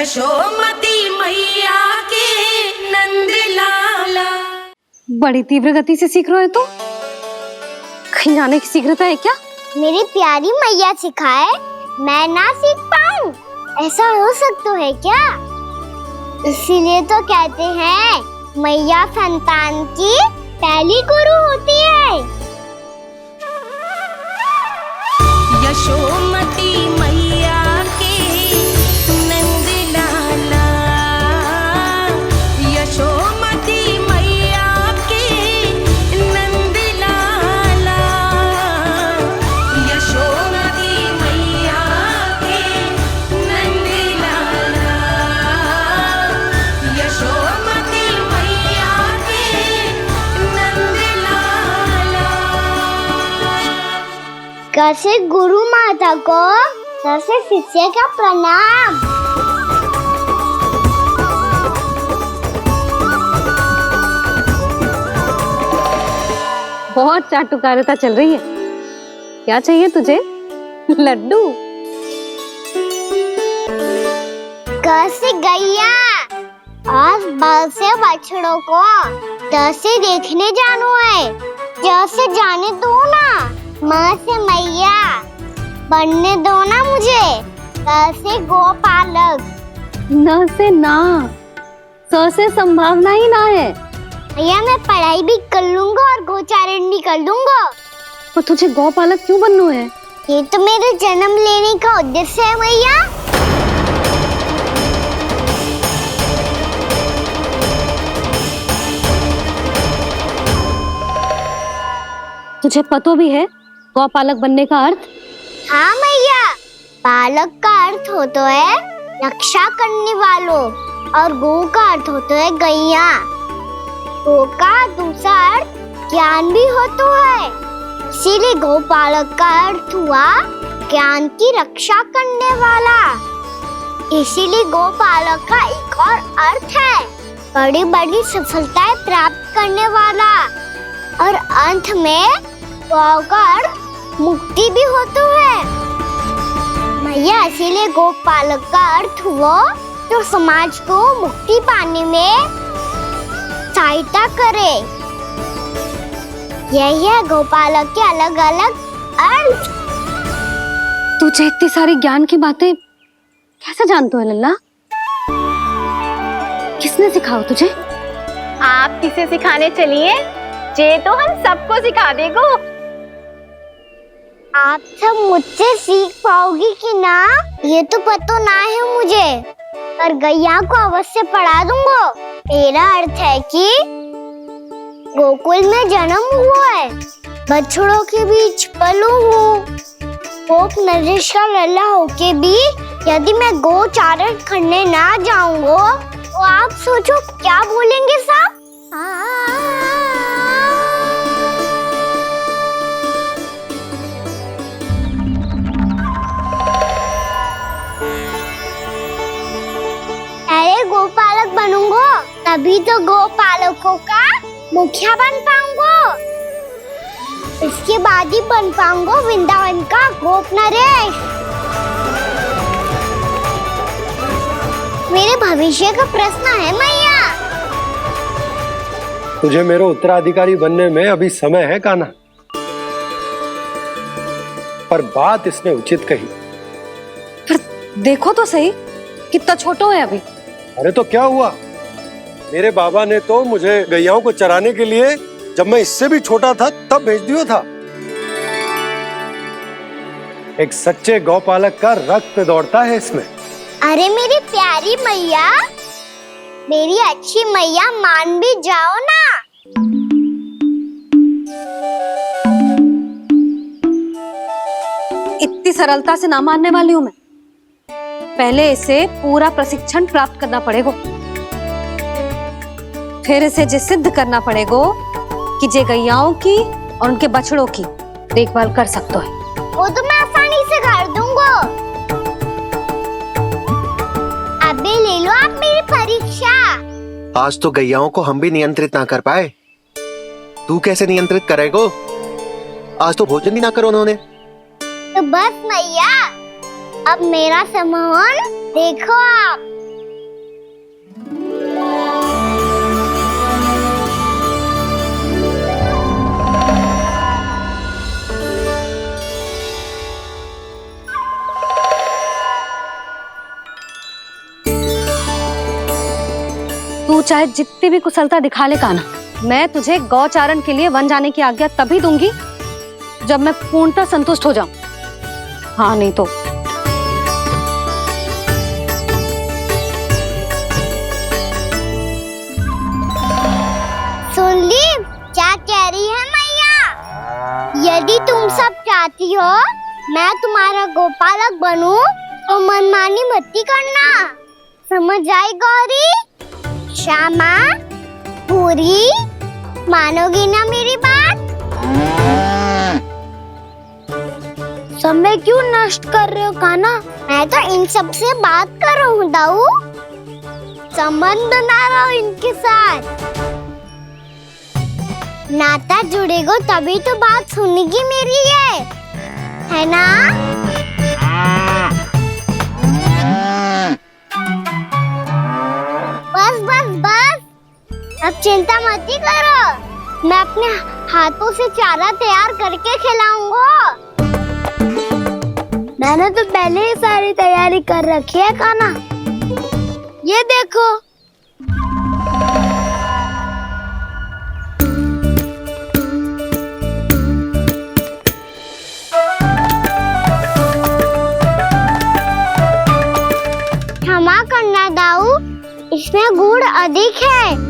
यशोमती मैया के नंद लाला। बड़ी तीव्र गति से सीख रहे हो तो कहीं जाने की शीघ्रता है क्या? मेरी प्यारी मैया सिखाए मैं ना सीख पाऊं, ऐसा हो सकता है क्या? इसीलिए तो कहते हैं मैया संतान की पहली गुरु होती है। यशोमती मैया के नंद लाला, यशोमती मैया के नंद लाला, यशोमती मैया के नंद लाला, यशोमती मैया के नंद लाला। कैसे गुरु माता को सबसे शिष्य का प्रणाम। बहुत चाटुकारिता चल रही है। क्या चाहिए तुझे? लड्डू? कैसे गैया आज बल से बछड़ों को कैसे देखने जानो है, जैसे जाने दो ना, माँ से मैया बनने दो ना मुझे, कैसे गोपालक। न से ना, स से संभावना ही ना है। भैया मैं पढ़ाई भी कर लूंगा और गोचारण भी कर लूंगा। तो तुझे गौपालक क्यों बनना है? ये तो मेरे जन्म लेने का उद्देश्य है मैया। तुझे पतो भी है गौपालक बनने का अर्थ? हाँ मैया, पालक का अर्थ होता है रक्षा करने वालों और गौ का अर्थ होता है गैया। गौ का दूसरा अर्थ ज्ञान भी होता है, इसीलिए गौपालक का अर्थ हुआ ज्ञान की रक्षा करने वाला। इसीलिए गौपालक का एक और अर्थ है बड़ी बड़ी सफलताएं प्राप्त करने वाला, और अंत में गौ का अर्थ मुक्ति भी होता है मैया। इसीलिए गोपालक का अर्थ हुआ जो समाज को मुक्ति पाने में सहायता करे। यही है गोपालक के अलग अलग अर्थ। तुझे इतनी सारी ज्ञान की बातें कैसे जानते हो लल्ला? किसने सिखाओ तुझे? आप किसे सिखाने चलिए, जे तो हम सबको सिखा देगो। आप सब मुझसे सीख पाओगी कि ना ये तो पता ना है मुझे, पर गैया को अवश्य पढ़ा दूंगा। मेरा अर्थ है कि गोकुल में जन्म हुआ है, बछड़ों के बीच पलू हूँ, गोप नरेश का लल्ला होके भी यदि मैं गोचारण करने ना जाऊंगा तो आप सोचो क्या बोलेंगे साहब? अरे गोपालक बनूंगा तभी तो गोपालकों का मुखिया बन पाऊंगा, इसके बाद ही बन पाऊंगा वृंदावन का गोप नरेश। मेरे भविष्य का प्रश्न है मैया। तुझे मेरे उत्तराधिकारी बनने में अभी समय है कान्हा, पर बात इसने उचित कही। पर देखो तो सही कितना छोटा है अभी। अरे तो क्या हुआ, मेरे बाबा ने तो मुझे गैयाओं को चराने के लिए जब मैं इससे भी छोटा था तब भेज दिया था। एक सच्चे गौपालक का रक्त दौड़ता है इसमें। अरे मेरी प्यारी मैया, मेरी अच्छी मैया मान भी जाओ ना। इतनी सरलता से ना मानने वाली हूं मैं। पहले इसे पूरा प्रशिक्षण प्राप्त करना पड़ेगा, फिर इसे ये सिद्ध करना पड़ेगा कि जे गैयाओं की और उनके बछड़ों की देखभाल कर सकते है। वो तो मैं आसानी से कर दूंगा। अभी ले लो आप मेरी परीक्षा। आज तो गैयाओं को हम भी नियंत्रित ना कर पाए, तू कैसे नियंत्रित करेगो? आज तो भोजन ही ना करो उन्होंने। तो बस मैया, अब मेरा सम्मान देखो आप। तू चाहे जितनी भी कुशलता दिखा ले कान्हा, मैं तुझे गौचारण के लिए वन जाने की आज्ञा तभी दूंगी जब मैं पूर्णतः संतुष्ट हो जाऊं। हाँ नहीं तो सुन ली क्या कह रही है मैया? यदि तुम सब चाहती हो मैं तुम्हारा गोपालक बनूं तो मनमानी मत करना, समझ आई गौरी? श्यामा, पूरी, मानोगी ना मेरी बात? समय क्यों नष्ट कर रहे हो कान्हा? मैं तो इन सब से बात कर रहा हूँ दाऊ, संबंध बना रहा हूँ इनके साथ। नाता जुड़ेगा तभी तो बात सुनेगी मेरी है ना? बस बस बस, अब चिंता मत ही करो, मैं अपने हाथों से चारा तैयार करके खिलाऊंगा। मैंने तो पहले ही सारी तैयारी कर रखी है कान्हा, ये देखो। क्षमा करना दाऊ, इसमें गुड़ अधिक है।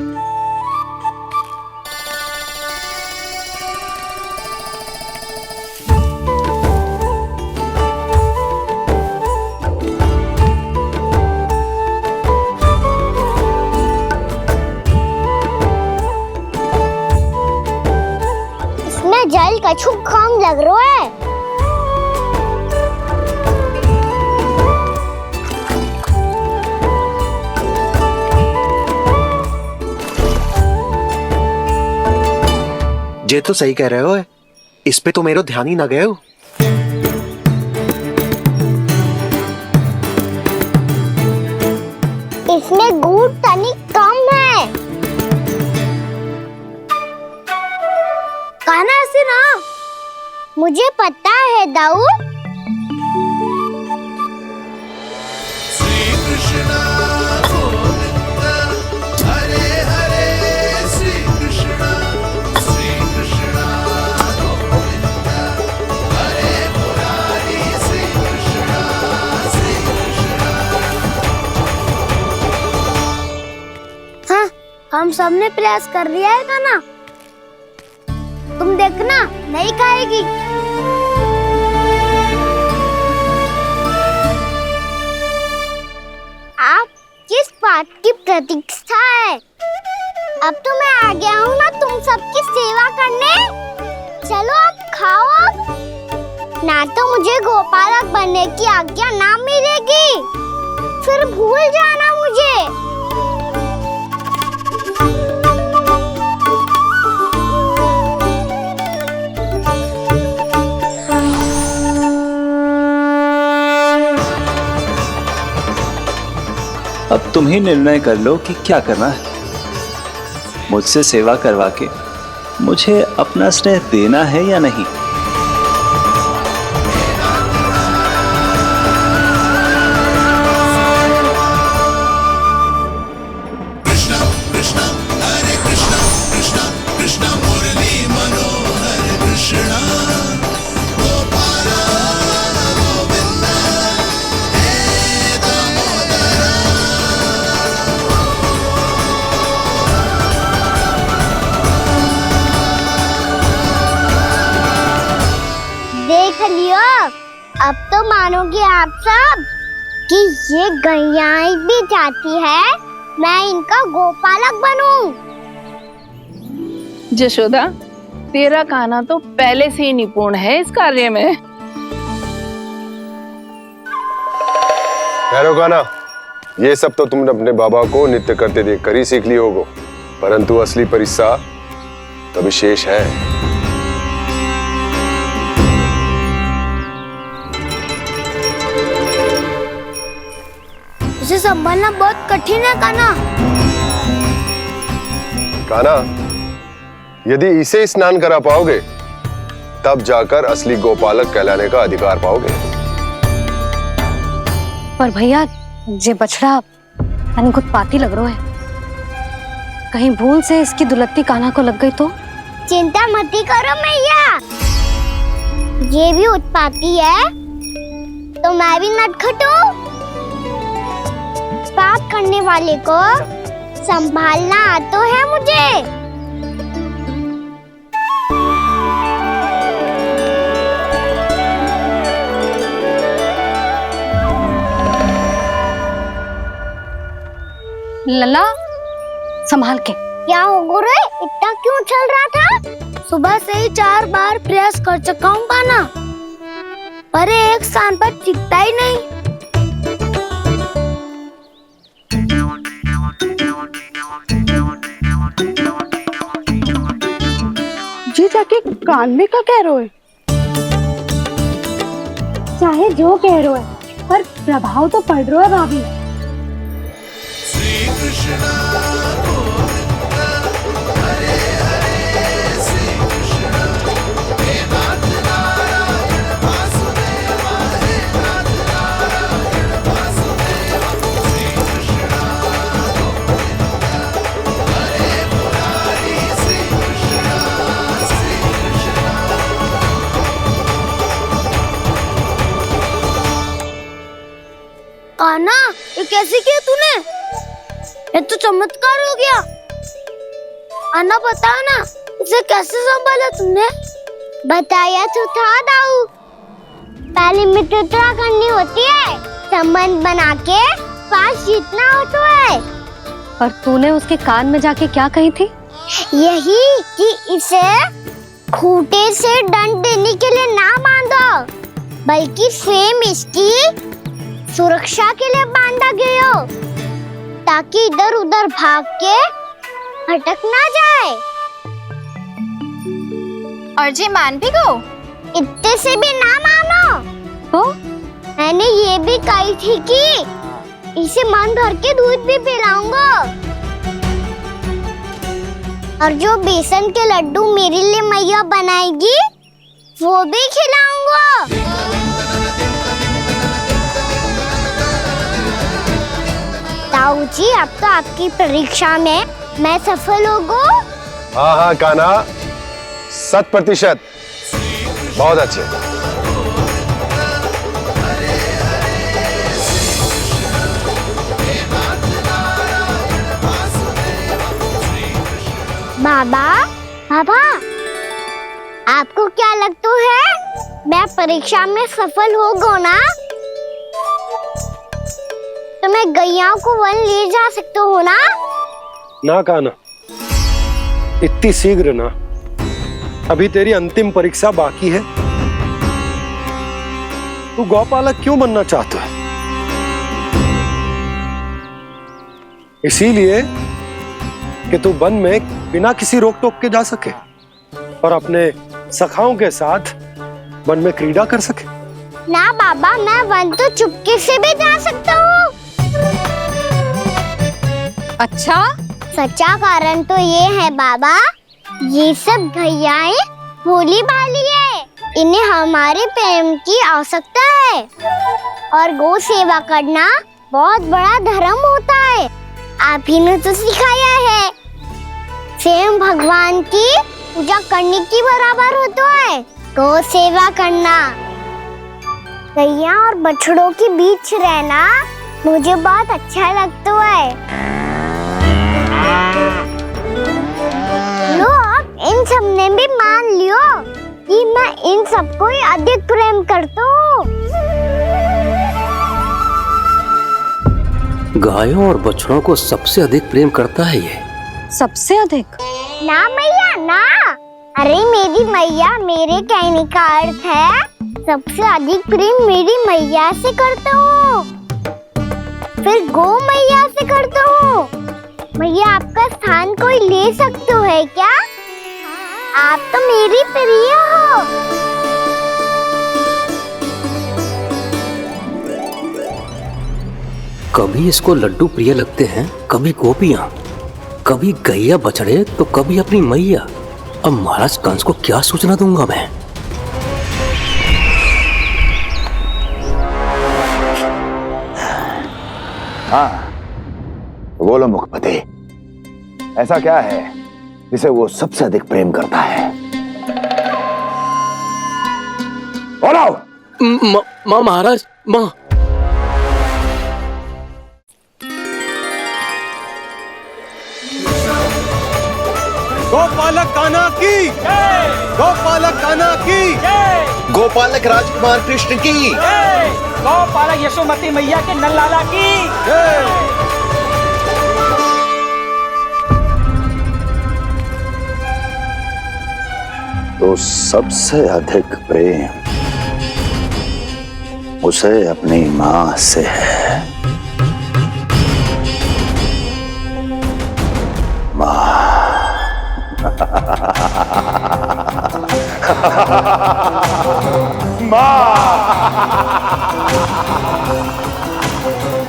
इसमें जल कछु कम लग रहा है। ये तो सही कह रहे हो, इस पे तो मेरो ध्यान ही ना गए हो। इसमें गुड़ तनिक कम है। कान्हा ऐसे ना, मुझे पता है दाऊ। हम सबने प्रयास कर लिया है कान्हा, तुम देखना नहीं खाएगी। आप किस बात की प्रतीक्षा है? अब तो मैं आ गया हूँ ना तुम सबकी सेवा करने। चलो अब खाओ अब। ना तो मुझे गोपालक बनने की आज्ञा ना मिलेगी, फिर भूल जाना मुझे। अब तुम ही निर्णय कर लो कि क्या करना है। मुझसे सेवा करवा के मुझे अपना स्नेह देना है या नहीं। अब तो मानोगे आप सब कि ये गैयाएं भी चाहती है मैं इनका गोपालक बनूं। जशोदा, तेरा कान्हा तो पहले से ही निपुण है इस कार्य में। ठहरो कान्हा, ये सब तो तुमने अपने बाबा को नृत्य करते देख कर ही सीख ली होगो, परंतु असली परिस्सा तो विशेष है। उसे संभालना बहुत कठिन है कान्हा। कान्हा, यदि इसे स्नान करा पाओगे तब जाकर असली गोपालक कहलाने का अधिकार पाओगे। पर भैया, ये बछड़ा कुछ पाती लग रहा है। कहीं भूल से इसकी दुलत्ती कान्हा को लग गई तो? चिंता मत करो मैया, ये भी उत्पाती है तो मैं भी नटखट हूँ। पाप करने वाले को संभालना आता है मुझे। लला संभाल के। क्या हो गुरु, इतना क्यों चल रहा था? सुबह से ही 4 बार प्रयास कर चुका हूँ कान्हा, पर एक स्थान पर टिकता ही नहीं। जी जाके कान में क्या कह रहे हो? चाहे जो कह रहे हो पर प्रभाव तो पड़ रहा है भाभी। कान्हा, ये कैसे किया तूने? ये तो चमत्कार हो गया। अन्ना बता ना, इसे कैसे संभाला तुमने? बताया तो था दाऊ, पहले मित्रता करनी होती है, संबंध बना के पास जीतना होता है। पर तूने उसके कान में जाके क्या कही थी? यही कि इसे खूंटे से दंड देने के लिए ना बांधो, बल्कि स्वयं इसकी सुरक्षा के लिए बांधा गया हो, ताकि इधर उधर भाग के भटक ना जाए। और जी मान भी गो? इतने से भी ना मानो। तो मैंने ये भी कही थी कि इसे मन भर के दूध भी पिलाऊंगा, और जो बेसन के लड्डू मेरे लिए मैया बनाएगी वो भी खिलाऊंगा। ताऊ जी, अब तो आपकी परीक्षा में मैं सफल होगा। हाँ हाँ कान्हा, 100%। बहुत अच्छे। बाबा, बाबा, आपको क्या लगता है मैं परीक्षा में सफल होगा ना? तो मैं गैया को वन ले जा सकता हूँ ना? ना कान्हा, इतनी शीघ्र ना, अभी तेरी अंतिम परीक्षा बाकी है। तू गौपालक क्यों बनना चाहता है? इसीलिए कि तू वन में बिना किसी रोक टोक के जा सके और अपने सखाओं के साथ वन में क्रीड़ा कर सके। ना बाबा, मैं वन तो चुपके से भी जा सकता हूँ। अच्छा, सच्चा कारण तो ये है बाबा, ये सब गैयाएं भोली भाली है, इन्हें हमारे प्रेम की आवश्यकता है, और गौ सेवा करना बहुत बड़ा धर्म होता है। आप ही ने तो सिखाया है, स्वयं भगवान की पूजा करने की बराबर होता है गौ सेवा करना। गैया और बछड़ों के बीच रहना मुझे बहुत अच्छा लगता है। लो, अब इन सब ने भी मान लियो कि मैं इन सबको ही अधिक प्रेम करता हूँ। गायों और बछड़ों को सबसे अधिक प्रेम करता है ये। सबसे अधिक? ना मैया ना, अरे मेरी मैया, मेरे कहने का अर्थ है सबसे अधिक प्रेम मेरी मैया से करता हूँ, फिर गौ मैया से करता हूँ। मैया, आपका स्थान कोई ले सकते है क्या? आप तो मेरी प्रिय हो। कभी इसको लड्डू प्रिय लगते हैं, कभी गोपियां, कभी गैया बछड़े, तो कभी अपनी मैया। अब महाराज कंस को क्या सूचना दूंगा मैं? हाँ, बोलो मुखपति, ऐसा क्या है जिसे वो सबसे अधिक प्रेम करता है? बोलो। माँ महाराज, माँ। गोपालक कान्हा की, गोपालक कान्हा की, गोपालक राजकुमार कृष्ण की, गोपालक यशोमती मैया के नल्लाला की। तो सबसे अधिक प्रेम उसे अपनी मां से है। मां।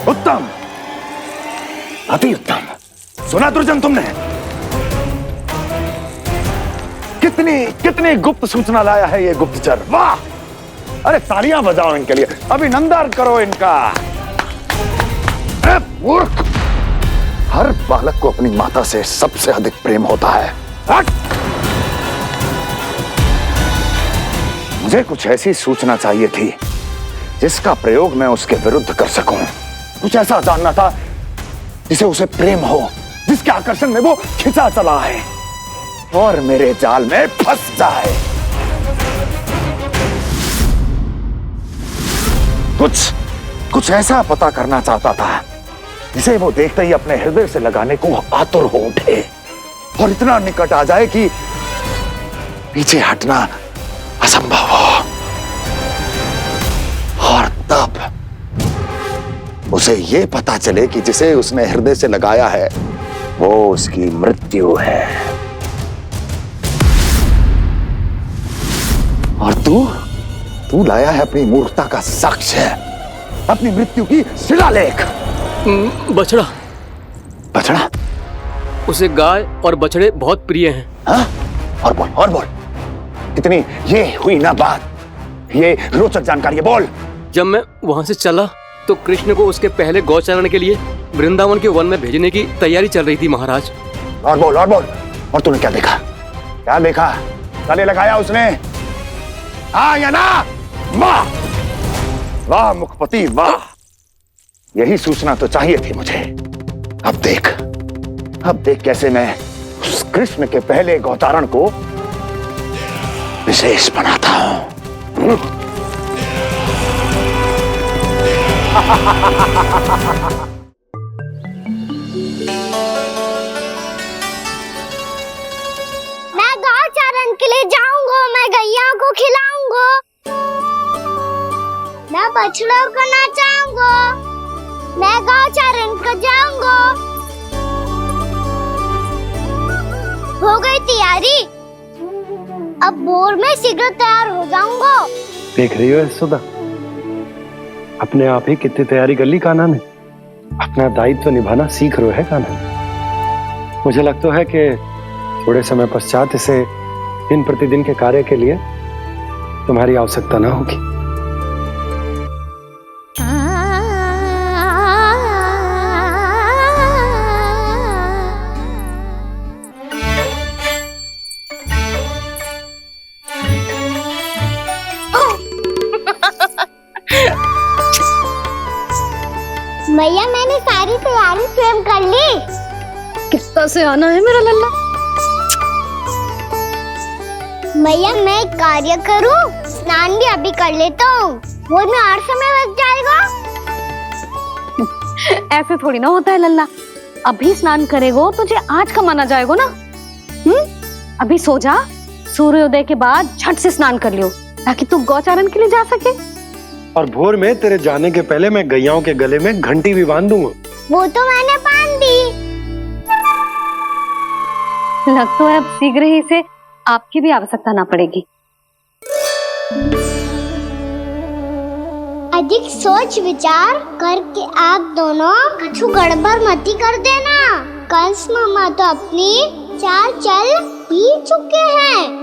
उत्तम, अति उत्तम। सुना दुर्जन तुमने? कितनी कितनी गुप्त सूचना लाया है ये गुप्तचर। वाह! अरे तालियां बजाओ इनके लिए, अभिनंदन करो इनका। अरे मूर्ख! हर बालक को अपनी माता से सबसे अधिक प्रेम होता है। हट! मुझे कुछ ऐसी सूचना चाहिए थी जिसका प्रयोग मैं उसके विरुद्ध कर सकूं। कुछ ऐसा जानना था जिसे उसे प्रेम हो, जिसके आकर्षण में वो खिंचा चला है और मेरे जाल में फंस जाए। कुछ ऐसा पता करना चाहता था जिसे वो देखते ही अपने हृदय से लगाने को आतुर हो उठे और इतना निकट आ जाए कि पीछे हटना असंभव हो। और तब उसे ये पता चले कि जिसे उसने हृदय से लगाया है वो उसकी मृत्यु है। और तू लाया है अपनी मूर्खता का साक्ष्य, अपनी मृत्यु की शिलालेख। बछड़ा। बछड़ा? उसे गाय और बछड़े बहुत प्रिय हैं। हाँ? और बोल। कितनी ये हुई ना बात, ये रोचक जानकारी है, बोल। जब मैं वहाँ से चला तो कृष्ण को उसके पहले गौचारण के लिए वृंदावन के वन में भेजने की तैयारी चल रही थी महाराज। और बोल। और तूने क्या देखा? गले लगाया उसने? हाँ या ना? वाह मुखपति वाह! यही सूचना तो चाहिए थी मुझे। अब देख कैसे मैं उस कृष्ण के पहले गौचारण को विशेष बनाता हूं। मैं गौचारण के लिए जाऊंगा, मैं गैया को खिलाऊंगा, मैं बछड़ों को नचाऊंगा, मैं गौचारण को जाऊंगा। हो गई तैयारी, अब भोर में शीघ्र तैयार हो जाऊंगा। देख रही हो यशोदा, अपने आप ही कितनी तैयारी कर ली कान्हा ने। अपना दायित्व निभाना सीख रहे है कान्हा। मुझे लगता है कि थोड़े समय पश्चात इसे दिन प्रतिदिन के कार्य के लिए तुम्हारी आवश्यकता ना होगी। भैया मैंने सारी तैयारी स्वयं कर ली। कितना से आना है मेरा लल्ला? भैया मैं एक कार्य करूं, स्नान भी अभी कर लेता हूँ, वो में और समय लग जाएगा। ऐसे थोड़ी ना होता है लल्ला, अभी स्नान करेगो तुझे आज का माना जाएगा ना। अभी सो जा, सूर्योदय के बाद झट से स्नान कर लियो ताकि तू गौचारण के लिए जा सके। और भोर में तेरे जाने के पहले मैं गैयाओं के गले में घंटी भी बांध दूंगा। वो तो मैंने बांध दी। लग तो है अब शीघ्र ही से आपकी भी आवश्यकता ना पड़ेगी। अधिक सोच विचार करके आप दोनों कछु गड़बड़ मती कर देना। कंस मामा तो अपनी चाल चल ही चुके हैं।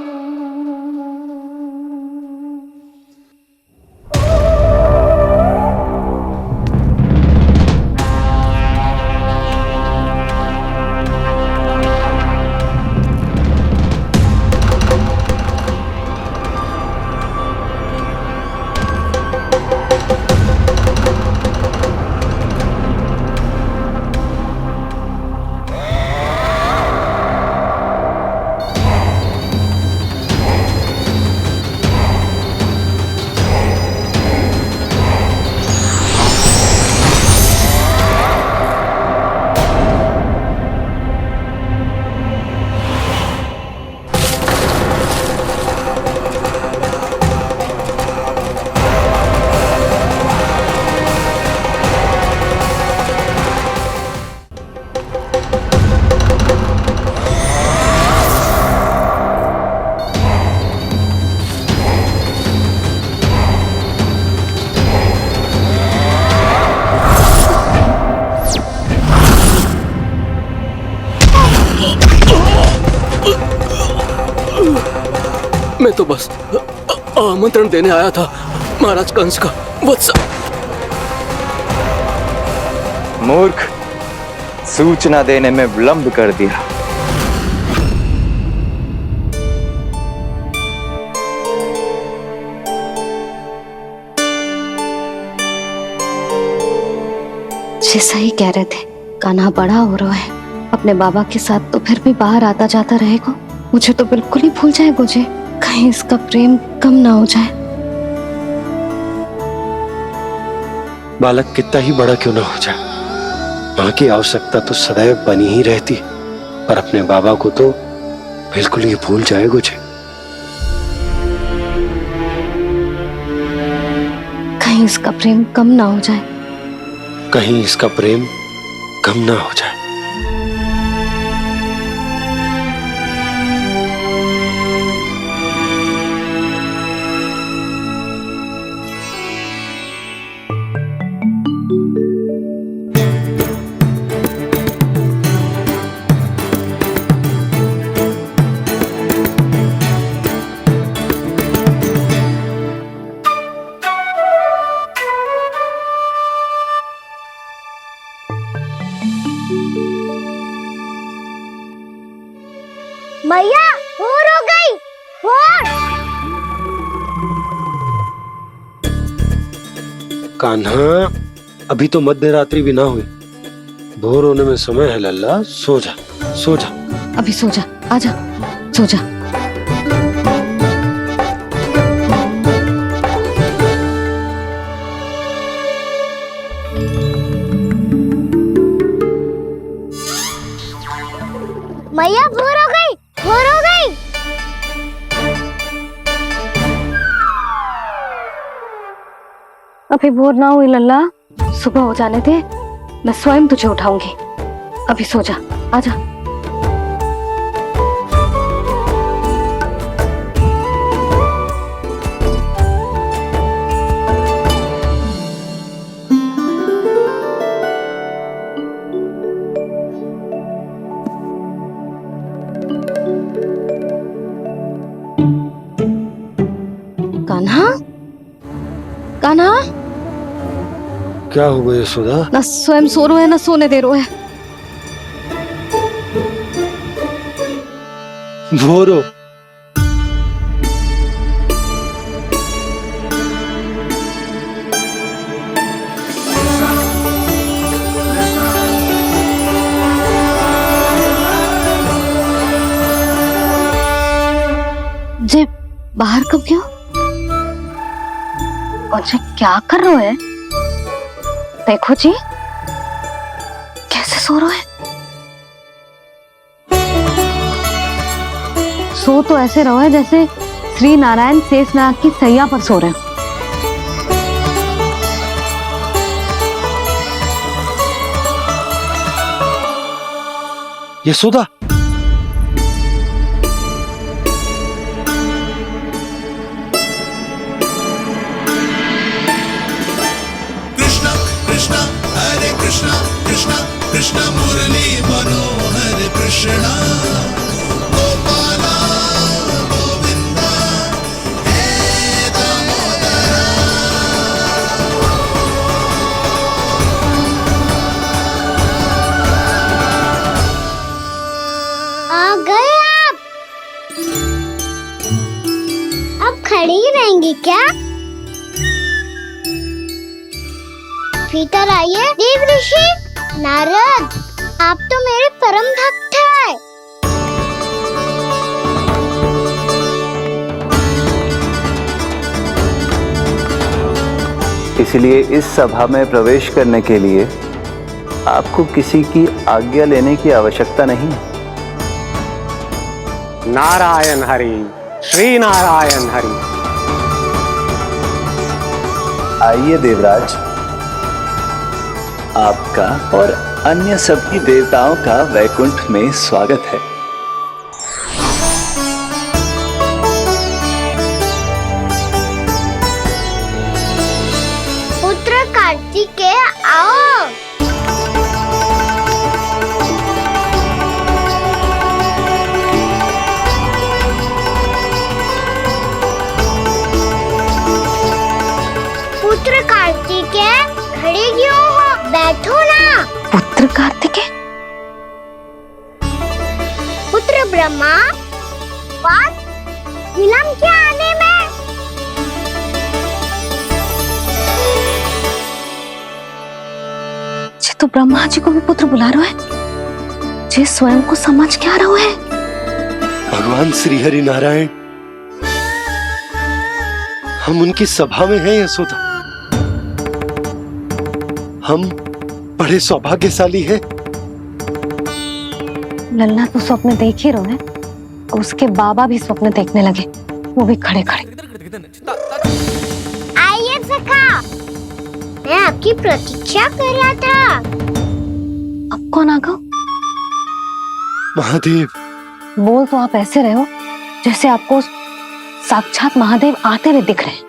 तो बस आमंत्रण देने आया था महाराज कंस का। वत्स मूर्ख, सूचना देने में विलंब कर दिया। जी सही कह रहे थे, कान्हा बड़ा हो रहा है, अपने बाबा के साथ तो फिर भी बाहर आता जाता रहेगा। मुझे तो बिल्कुल ही भूल जाएगा जी, कहीं इसका प्रेम कम ना हो जाए। बालक कितना ही बड़ा क्यों ना हो जाए, माँ की आवश्यकता तो सदैव बनी ही रहती, पर अपने बाबा को तो बिल्कुल ही भूल जाए मुझे। कहीं इसका प्रेम कम ना हो जाए, कहीं इसका प्रेम कम ना हो जाए। मैया भोर हो गई, भोर। कान्हा, अभी तो मध्य रात्रि भी ना हुई, भोर होने में समय है लल्ला, सो जा सो जा। अभी सो जा, आजा सो जा। मैया भोर हो गई, भोर हो गई। अभी भोर ना हुई लल्ला, सुबह हो जाने दे, मैं स्वयं तुझे उठाऊंगी। अभी सो जा, आजा। कान्हा, कान्हा, क्या हो गया यशोदा? ना स्वयं सो रो है ना सोने दे रो है। भोरो जे बाहर कब गयो? और जे क्या कर रहे है? देखो जी, कैसे सो रहे है। सो तो ऐसे रहो है जैसे श्री नारायण शेषनाग की सैया पर सो रहे हैं। यशोदा, कृष्ण मुरली मनोहर कृष्ण गोपाला गोविंदा हे दामोदरा। आ गए आप। अब खड़ी रहेंगी क्या? भीतर आइए। देव ऋषि नारद, आप तो मेरे परम भक्त हैं। इसलिए इस सभा में प्रवेश करने के लिए आपको किसी की आज्ञा लेने की आवश्यकता नहीं। नारायण हरि, श्री नारायण हरि। आइए देवराज, आपका और अन्य सभी देवताओं का वैकुंठ में स्वागत है। पुत्र कार्तिकेय आओ। बैठो ना। पुत्र कार्तिकेय, पुत्र ब्रह्मा, बात विलंब क्या आने में? जे तो ब्रह्मा जी को भी पुत्र बुला रहा है, जे स्वयं को समझ क्या रहा है। भगवान श्री हरि नारायण, हम उनकी सभा में हैं यशोदा। हम बड़े सौभाग्यशाली हैं। लल्ला तो स्वप्न देख ही रहे हैं, उसके बाबा भी स्वप्न देखने लगे, वो भी खड़े खड़े। आइए सखा, मैं आपकी प्रतीक्षा कर रहा था। अब कौन आ गया? महादेव। बोल तो आप ऐसे रहे हो जैसे आपको साक्षात महादेव आते हुए दिख रहे हैं।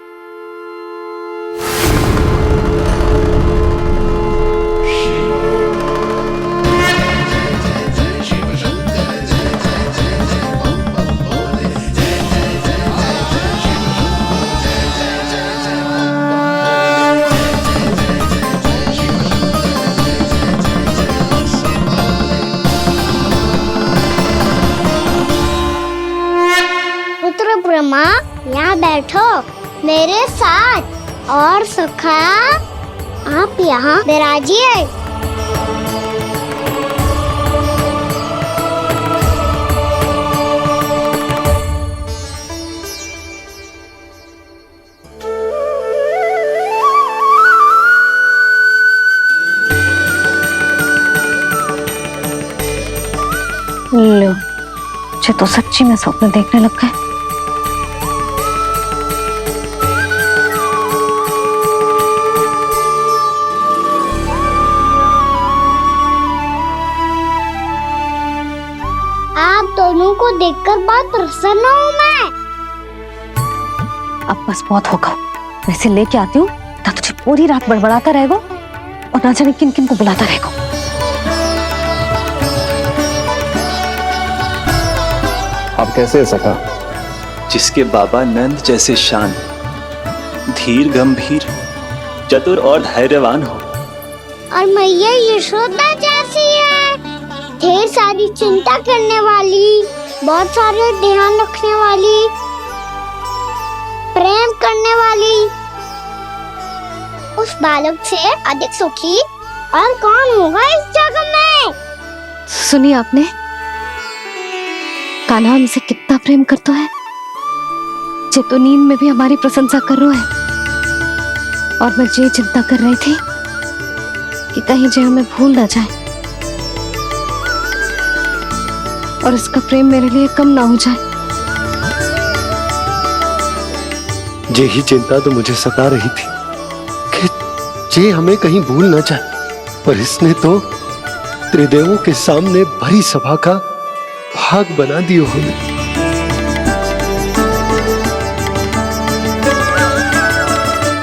पुत्र ब्रह्मा, यहाँ बैठो मेरे साथ। और सखा, आप यहाँ विराजिए। लो, जे तो सच्ची में स्वप्न देखने लग गए। आप दोनों को देखकर बहुत प्रसन्न हूँ मैं। अब बस बहुत होगा, वैसे लेके आती हूँ तो तुझे पूरी रात बड़बड़ाता रहेगा और ना जाने किन किन को बुलाता रहेगा। आप कैसे सका? जिसके बाबा नंद जैसे शान, धीर गंभीर, चतुर और धैर्यवान हो, और मैया यशोदा जैसी है, ढेर सारी चिंता करने वाली, बहुत सारे ध्यान रखने वाली, प्रेम करने वाली। उस बालक से अधिक सुखी और कौन होगा इस जगत में? सुनिए आपने, कान्हा हमसे कितना प्रेम करता है, जे तो नींद में भी हमारी प्रशंसा कर रहा है। और मैं ये चिंता कर रही थी कि कहीं जे हमें भूल ना जाए और इसका प्रेम मेरे लिए कम ना हो जाए। यही चिंता तो मुझे सता रही थी कि जे हमें कहीं भूल ना जाए, पर इसने तो त्रिदेवों के सामने भरी सभा का भाग बना दियो हमें।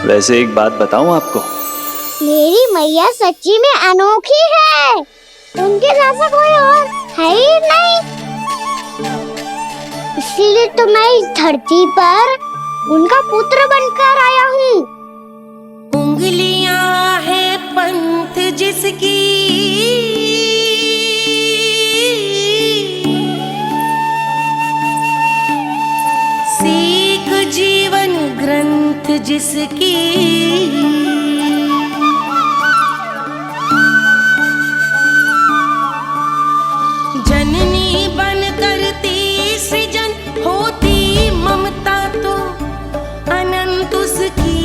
वैसे एक बात बताऊं आपको, मेरी मैया सच्ची में अनोखी है, उनके जैसा कोई और है ही नहीं। इसीलिए तो मैं इस धरती पर उनका पुत्र बनकर आया हूँ। उंगलियां है पंथ जिसकी, सीख जीवन ग्रंथ जिसकी, जननी बन करती सृजन, होती ममता तो अनंत उसकी।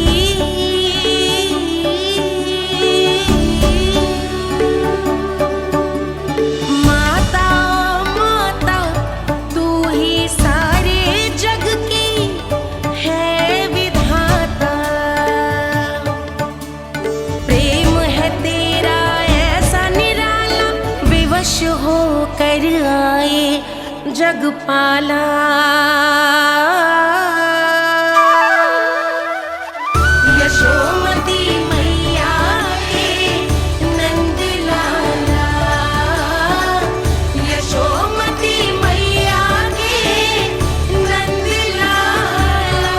माता माता तू ही सारे जग की है विधाता, प्रेम है तेरा ऐसा निराला, विवश हो कर आए जग पाला। यशोमती मैया के नंद लाला, यशोमती मैया के नंद लाला।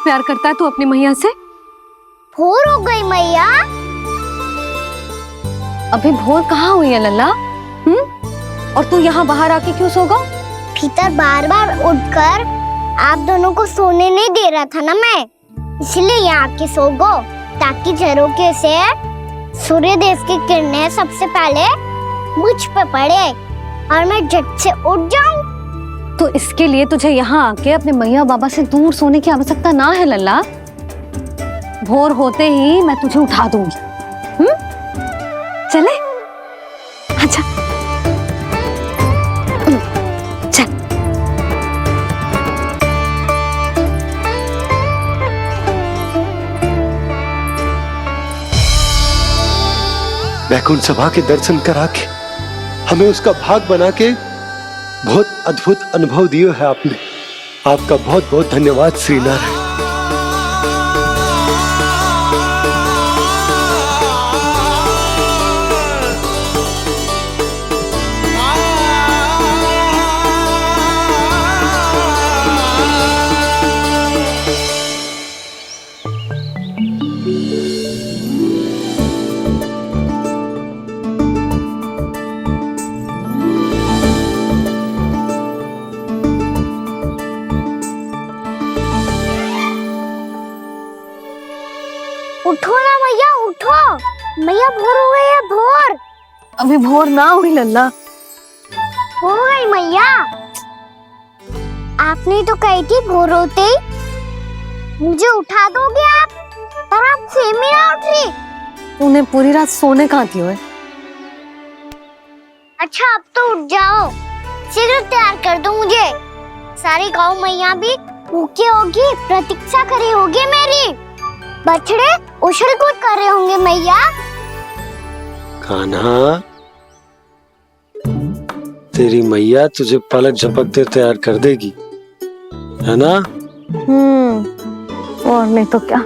प्यार करता है तू अपनी मैया से? भोर हो गई मैया। अभी भोर कहाँ हुई है लल्ला? और तू यहाँ बाहर आके क्यों सो गया? भीतर बार बार उठकर आप दोनों को सोने नहीं दे रहा था ना मैं, इसलिए यहाँ आके सो गो, ताकि झरोखे से सूर्य देव की किरणें सबसे पहले मुझ पे पड़े और मैं झट से उठ जाऊं। तो इसके लिए तुझे यहाँ आके अपने मैया बाबा से दूर सोने की आवश्यकता ना है लल्ला। भोर होते ही मैं तुझे उठा दूंगी। चले? अच्छा चल। वैकुंठ सभा के दर्शन करा के हमें उसका भाग बना के बहुत अद्भुत अनुभव दिए है आपने। आपका बहुत बहुत धन्यवाद श्रीनारायण। उठो ना मैया, उठो। मैया भोर हो गई है, भोर। अभी भोर ना हुई लल्ला। हो गई मैया। आपने तो कही थी भोर होते ही मुझे उठा दोगे आप, पर आप सेम ही ना उठ रही। तूने पूरी रात सोने कहाँ थी ओए? अच्छा अब तो उठ जाओ, शीघ्र तैयार कर दो मुझे। सारी गाँव मैया भी भूखी होगी, प्रतीक्षा करी होगी मेरी। बछड़े उछल कूद कर रहे होंगे मैया। कान्हा, तेरी मैया तुझे पलक झपकते तैयार कर देगी, है ना? और नहीं तो क्या।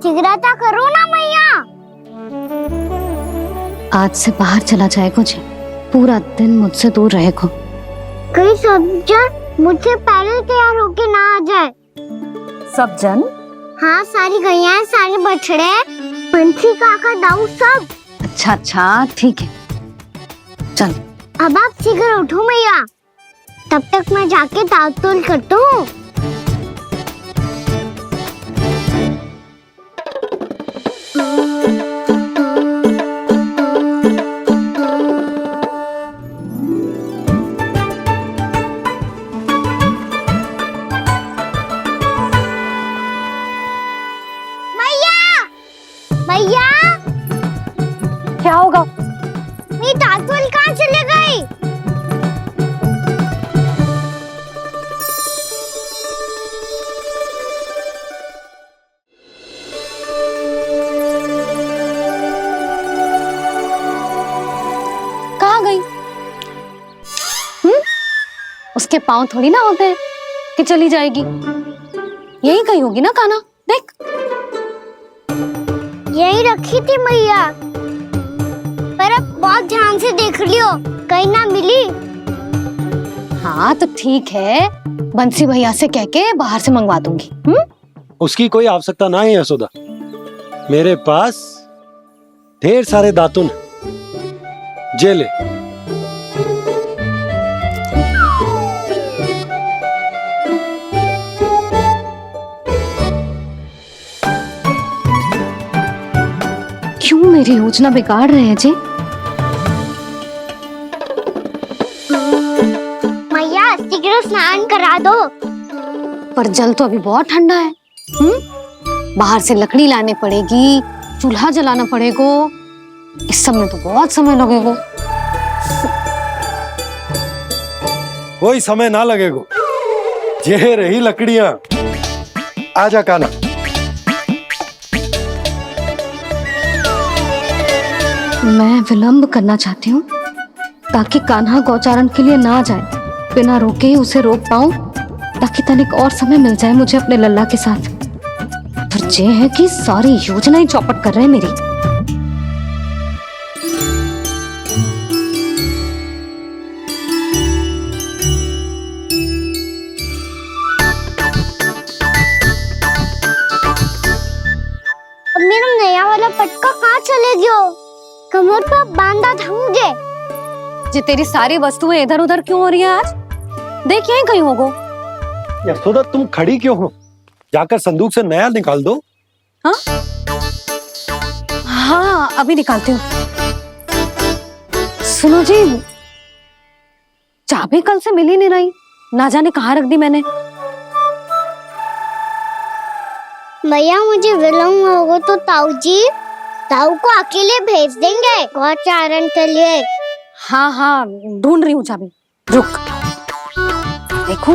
शीघ्रता करो ना मैया। आज से बाहर चला जाएगा जी, पूरा दिन मुझसे दूर रहेगा। कहीं सब जन मुझसे पहले तैयार होके ना आ जाए। सब जन? हाँ, सारी गैया, सारे बछड़े, पंछी, काका, दाऊ सब। अच्छा अच्छा ठीक है, चल। अब आप शीघ्र उठो मैया, तब तक मैं जाके ताक तोल करता हूँ। मैया, क्या होगा? मेरी तातुल कहाँ चले गई? कहाँ गई? उसके पाँव थोड़ी ना होते हैं कि चली जाएगी। यही कहीं होगी ना कान्हा, देख। यही रखी थी मैया, पर अब बहुत ध्यान से देख लियो, कहीं ना मिली। हाँ तो ठीक है, बंसी भैया से कह के बाहर से मंगवा दूंगी। उसकी कोई आवश्यकता ना है यशोदा, मेरे पास ढेर सारे दातुन जे ले। क्यों मेरी योजना बिगाड़ रहे हैं जी? मैया शीघ्र स्नान करा दो। पर जल तो अभी बहुत ठंडा है। बाहर से लकड़ी लाने पड़ेगी, चूल्हा जलाना पड़ेगा, इस सब में तो बहुत समय लगेगा। कोई समय ना लगेगा, ये रही लकड़ियां। आजा कान्हा। मैं विलंब करना चाहती हूँ ताकि कान्हा गौचारण के लिए ना जाए, बिना रोके ही उसे रोक पाऊं, ताकि तनिक और समय मिल जाए मुझे अपने लल्ला के साथ। पर ये है कि सारी योजना ही चौपट कर रहे हैं मेरी। ले गयो, कमर पर बांधा था मुझे। जी तेरी सारी वस्तुएं इधर उधर क्यों हो रही है आज? देख यहीं कहीं होगो। यशोदा तुम खड़ी क्यों हो? जाकर संदूक से नया निकाल दो। हाँ हाँ अभी निकालती हूँ। सुनो जी, चाबी कल से मिल ही नहीं रही, ना जाने कहाँ रख दी मैंने। भैया मुझे विलम्ब होगा तो ताऊ को अकेले भेज देंगे गौचारण के लिए। हाँ हाँ ढूंढ रही हूँ चाबी, रुक। देखो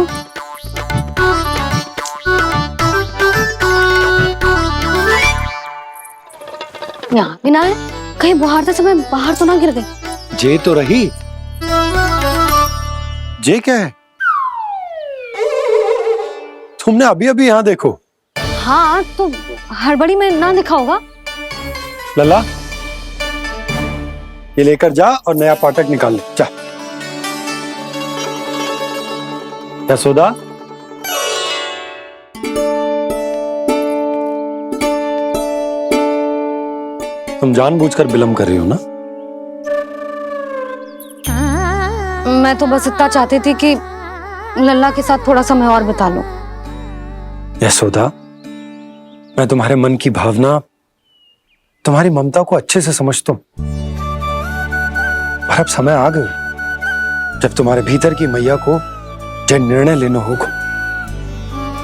यहाँ भी ना है, कहीं बुहारते समय बाहर तो ना गिर गई। जे तो रही। जे क्या है? तुमने अभी अभी यहाँ देखो। हाँ तो हड़बड़ी में ना दिखा होगा। लला ये लेकर जा और नया पाठक निकाल ले, जा। यशोदा तुम जानबूझकर विलम्ब कर रही हो ना? मैं तो बस इतना चाहती थी कि लल्ला के साथ थोड़ा समय और बिता लूं। यशोदा मैं तुम्हारे मन की भावना, तुम्हारी ममता को अच्छे से समझता हूं, पर अब समय आ गया जब तुम्हारे भीतर की मैया को जो निर्णय लेना होगा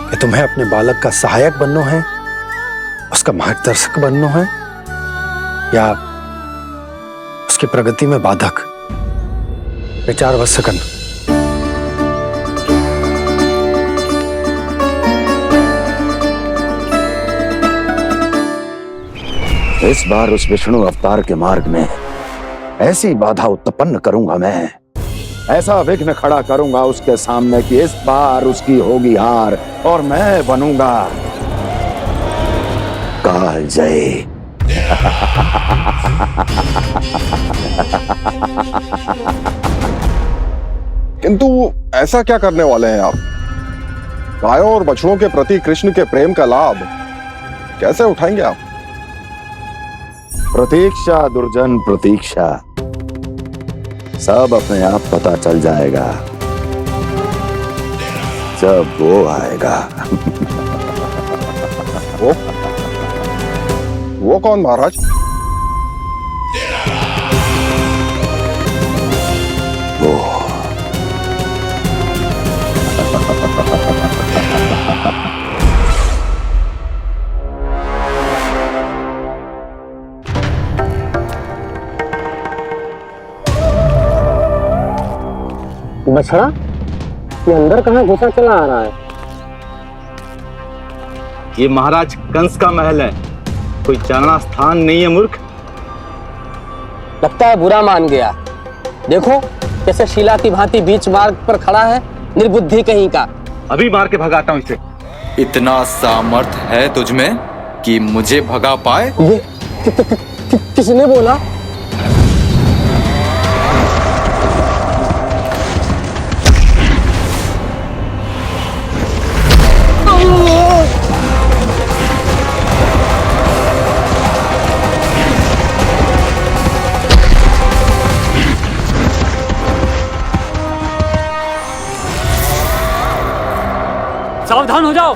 कि तुम्हें अपने बालक का सहायक बनना है, उसका मार्गदर्शक बनना है, या उसकी प्रगति में बाधक। विचार अवश्य करना। इस बार उस विष्णु अवतार के मार्ग में ऐसी बाधा उत्पन्न करूंगा मैं, ऐसा विघ्न खड़ा करूंगा उसके सामने कि इस बार उसकी होगी हार और मैं बनूंगा कालजयी। किंतु ऐसा क्या करने वाले हैं आप? गायों और बछड़ों के प्रति कृष्ण के प्रेम का लाभ कैसे उठाएंगे आप? प्रतीक्षा दुर्जन प्रतीक्षा, सब अपने आप पता चल जाएगा जब वो आएगा। वो कौन महाराज? वो बछड़ा ये अंदर कहाँ घुसा चला आ रहा है? ये महाराज कंस का महल है, कोई जाना स्थान नहीं है मूर्ख। लगता है बुरा मान गया। देखो कैसे शिला की भांति बीच मार्ग पर खड़ा है, निर्बुद्धि कहीं का। अभी मार के भगाता हूँ इसे। इतना सामर्थ है तुझमें कि मुझे भगा पाए? ये किसने बोला? सावधान हो जाओ।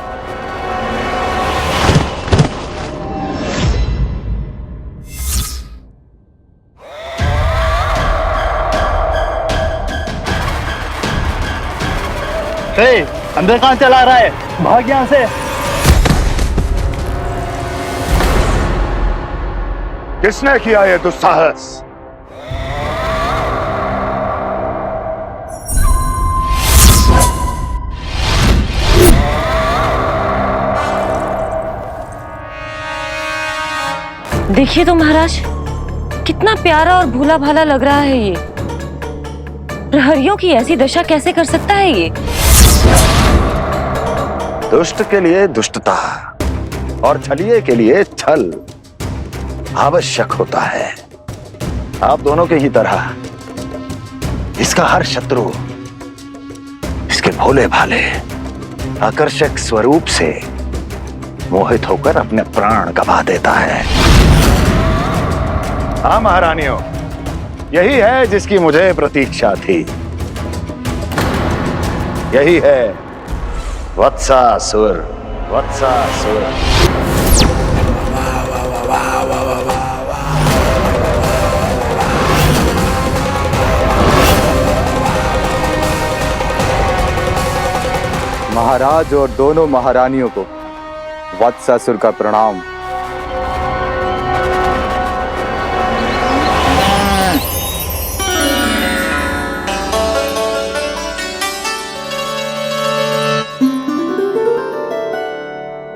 अंदर कहाँ चला रहा है? भाग यहाँ से। किसने किया ये दुस्साहस? देखिए तो महाराज, कितना प्यारा और भोला भाला लग रहा है ये। प्रहरियों की ऐसी दशा कैसे कर सकता है ये? दुष्ट के लिए दुष्टता और छलिए के लिए छल आवश्यक होता है। आप दोनों के ही तरह इसका हर शत्रु इसके भोले भाले आकर्षक स्वरूप से मोहित होकर अपने प्राण गवा देता है। हाँ महारानियों, यही है जिसकी मुझे प्रतीक्षा थी। यही है वत्सासुर। वत्सासुर। महाराज और दोनों महारानियों को वत्सासुर का प्रणाम।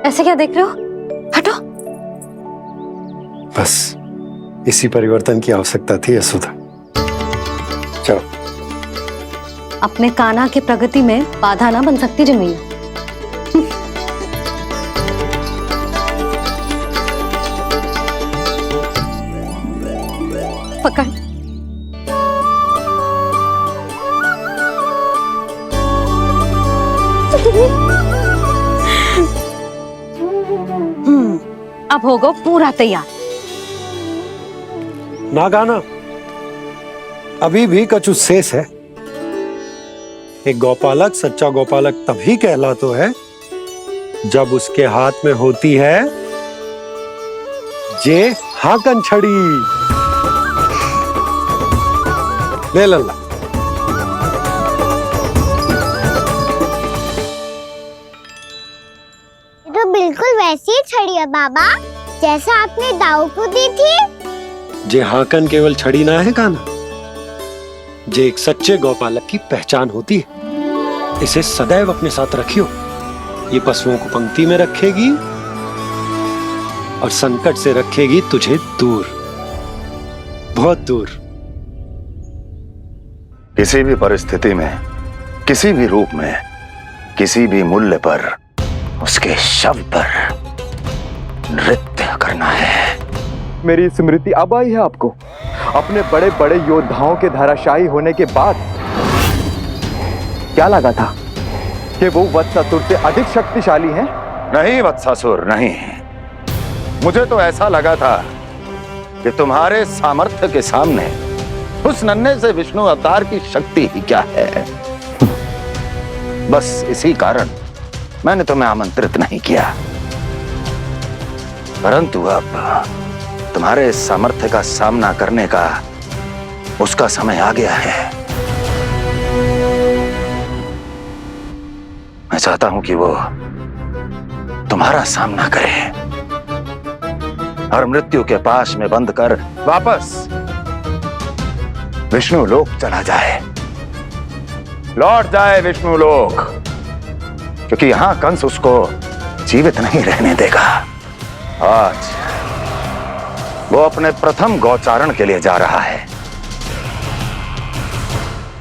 ऐसे क्या देख रहे हो? हटो। बस इसी परिवर्तन की आवश्यकता थी यशोदा। चलो। अपने कान्हा की प्रगति में बाधा ना बन सकती जमीन। पकड़। अब होगा पूरा तैयार। ना गाना, अभी भी कछु शेष है। एक गौपालक सच्चा गौपालक तभी कहलाता है जब उसके हाथ में होती है जे हाकन छड़ी। ले लल्ला। तो बिल्कुल वैसी ही छड़ी है बाबा जैसा आपने दाऊ को दी थी। जे हाकन केवल छड़ी ना है कान्हा, जे एक सच्चे गौपालक की पहचान होती है। इसे सदैव अपने साथ रखियो। ये पशुओं को पंक्ति में रखेगी और संकट से रखेगी तुझे दूर, बहुत दूर। किसी भी परिस्थिति में, किसी भी रूप में, किसी भी मूल्य पर उसके शव पर नृत्य करना है। मेरी स्मृति अब आई है आपको? अपने बड़े बड़े योद्धाओं के धराशायी होने के बाद क्या लगा था कि वो वत्सासुर से अधिक शक्तिशाली हैं? नहीं वत्सासुर, नहीं। मुझे तो ऐसा लगा था कि तुम्हारे सामर्थ्य के सामने उस नन्हे से विष्णु अवतार की शक्ति ही क्या है। बस इसी कारण मैंने तुम्हें आमंत्रित नहीं किया। परंतु अब तुम्हारे सामर्थ्य का सामना करने का उसका समय आ गया है। मैं चाहता हूं कि वो तुम्हारा सामना करे और मृत्यु के पाश में बंद कर वापस विष्णु लोक चला जाए, लौट जाए विष्णु लोक, क्योंकि यहां कंस उसको जीवित नहीं रहने देगा। आज वो अपने प्रथम गौचारण के लिए जा रहा है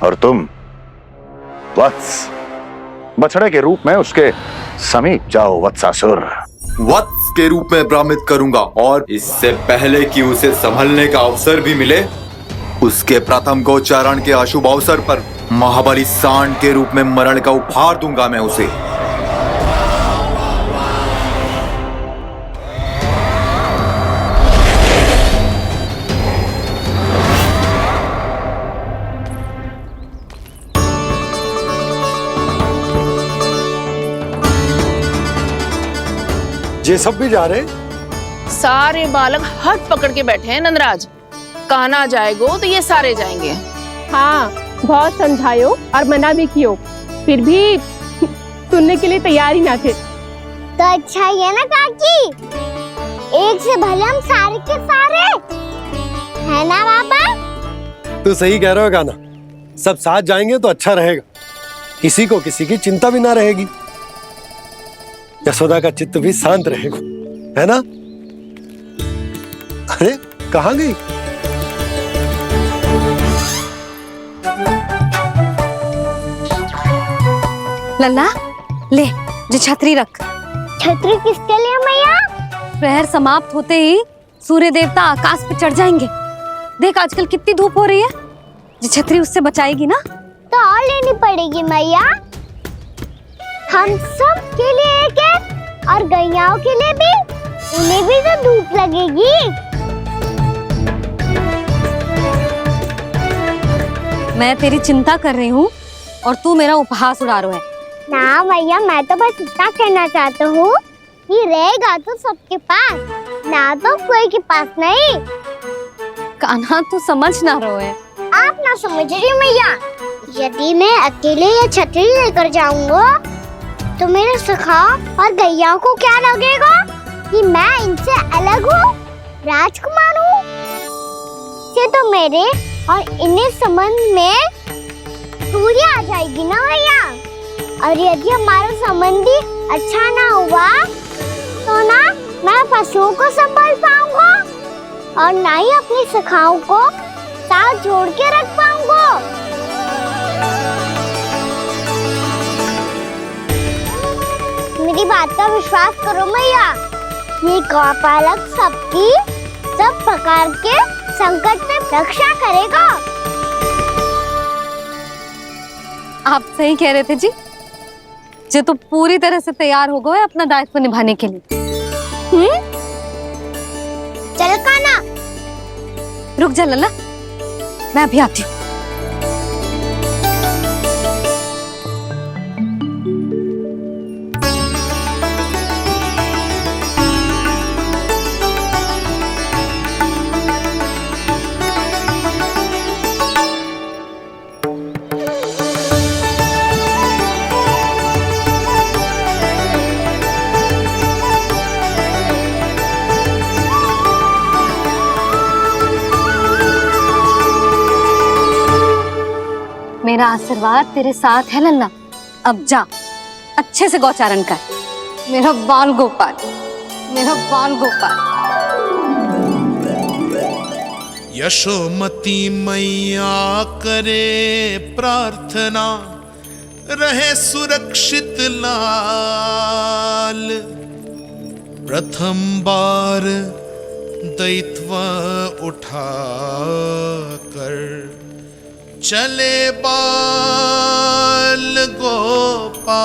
और तुम वत्स, बछड़े के रूप में उसके समीप जाओ वत्सासुर। वत्स के रूप में भ्रमित करूंगा और इससे पहले कि उसे संभलने का अवसर भी मिले, उसके प्रथम गोचारण के अशुभ अवसर पर महाबली सांड के रूप में मरण का उपहार दूंगा मैं उसे। ये सब भी जा रहे? सारे बालक हाथ पकड़ के बैठे हैं नंदराज। कान्हा जाएगो तो ये सारे जाएंगे। हाँ, बहुत समझायो और मना भी कियो, फिर भी सुनने के लिए तैयार ही ना थे। तो अच्छा ही है ना काकी, एक से भले हम सारे के सारे है ना बाबा। तू सही कह रहे हो गाना, सब साथ जाएंगे तो अच्छा रहेगा, किसी को किसी की चिंता भी ना रहेगी, यशोदा का चित्त भी शांत रहेगा, है ना? अरे कहाँ गई? लल्ला ले, जो छतरी रख। छतरी किसके लिए मैया? प्रहर समाप्त होते ही सूर्य देवता आकाश पे चढ़ जाएंगे। देख आजकल कितनी धूप हो रही है, जो छतरी उससे बचाएगी ना। तो और लेनी पड़ेगी मैया, हम सब के लिए एक एक और गैयाओं के लिए भी, उन्हें भी तो धूप लगेगी। मैं तेरी चिंता कर रही हूँ और तू मेरा उपहास उड़ा रहा है। ना भैया, मैं तो बस इतना कहना चाहता हूँ कि रहेगा तो सबके पास, ना तो कोई के पास नहीं। कान्हा तू समझ ना रहो है। आप ना समझ रही मैया। यदि मैं अकेले ये छतरी लेकर जाऊंगा तो मेरे सखा और गैया को क्या लगेगा कि मैं इनसे अलग हूँ, राजकुमार हूँ। ये तो मेरे और इन्हें संबंध में दूरी आ जाएगी ना भैया। और यदि हमारा संबंधी अच्छा ना हुआ तो ना मैं पशुओं को संभाल पाऊंगा और ना ही अपनी सखाओं को साथ जोड़ के रख पाऊंगा। मेरी बात का विश्वास करो मैया, ये गौपालक सबकी सब प्रकार के संकट में रक्षा करेगा। आप सही कह रहे थे जी। जो तो पूरी तरह से तैयार हो गए अपना दायित्व निभाने के लिए। चल कान्हा। रुक जा लल्ला, मैं अभी आती हूँ। मेरा आशीर्वाद तेरे साथ है लल्ला। अब जा, अच्छे से गौचारण कर। मेरा बाल गोपाल, मेरा बाल गोपाल। यशोमती मैया करे प्रार्थना, रहे सुरक्षित लाल। प्रथम बार दैत्व उठा कर चले बाल गोपाल।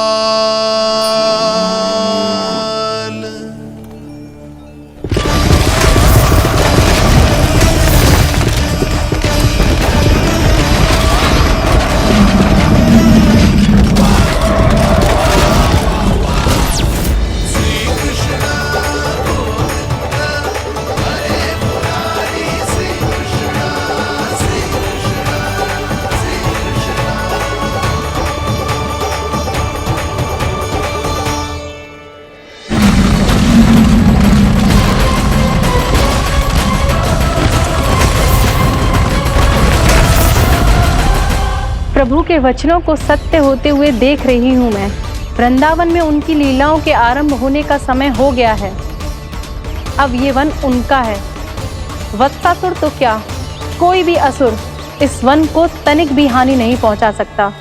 प्रभु के वचनों को सत्य होते हुए देख रही हूँ मैं। वृंदावन में उनकी लीलाओं के आरंभ होने का समय हो गया है। अब ये वन उनका है। वत्सासुर तो क्या, कोई भी असुर इस वन को तनिक भी हानि नहीं पहुंचा सकता।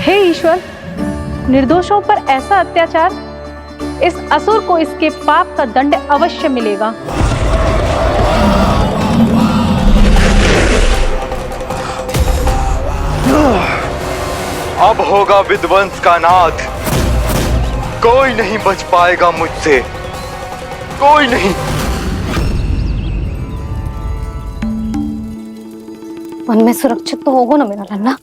हे ईश्वर, निर्दोषों पर ऐसा अत्याचार, इस असुर को इसके पाप का दंड अवश्य मिलेगा। अब होगा विध्वंस का नाद। कोई नहीं बच पाएगा मुझसे, कोई नहीं। वन में सुरक्षित तो होगा ना मेरा लल्ला।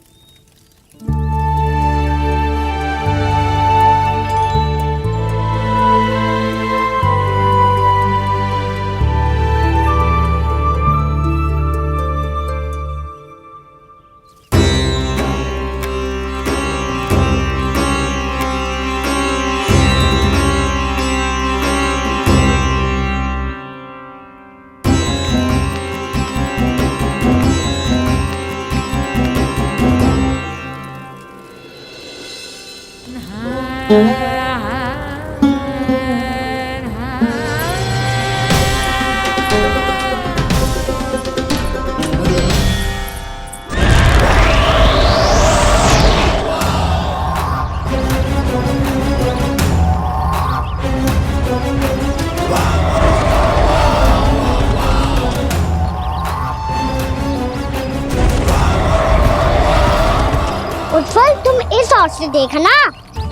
से देखना,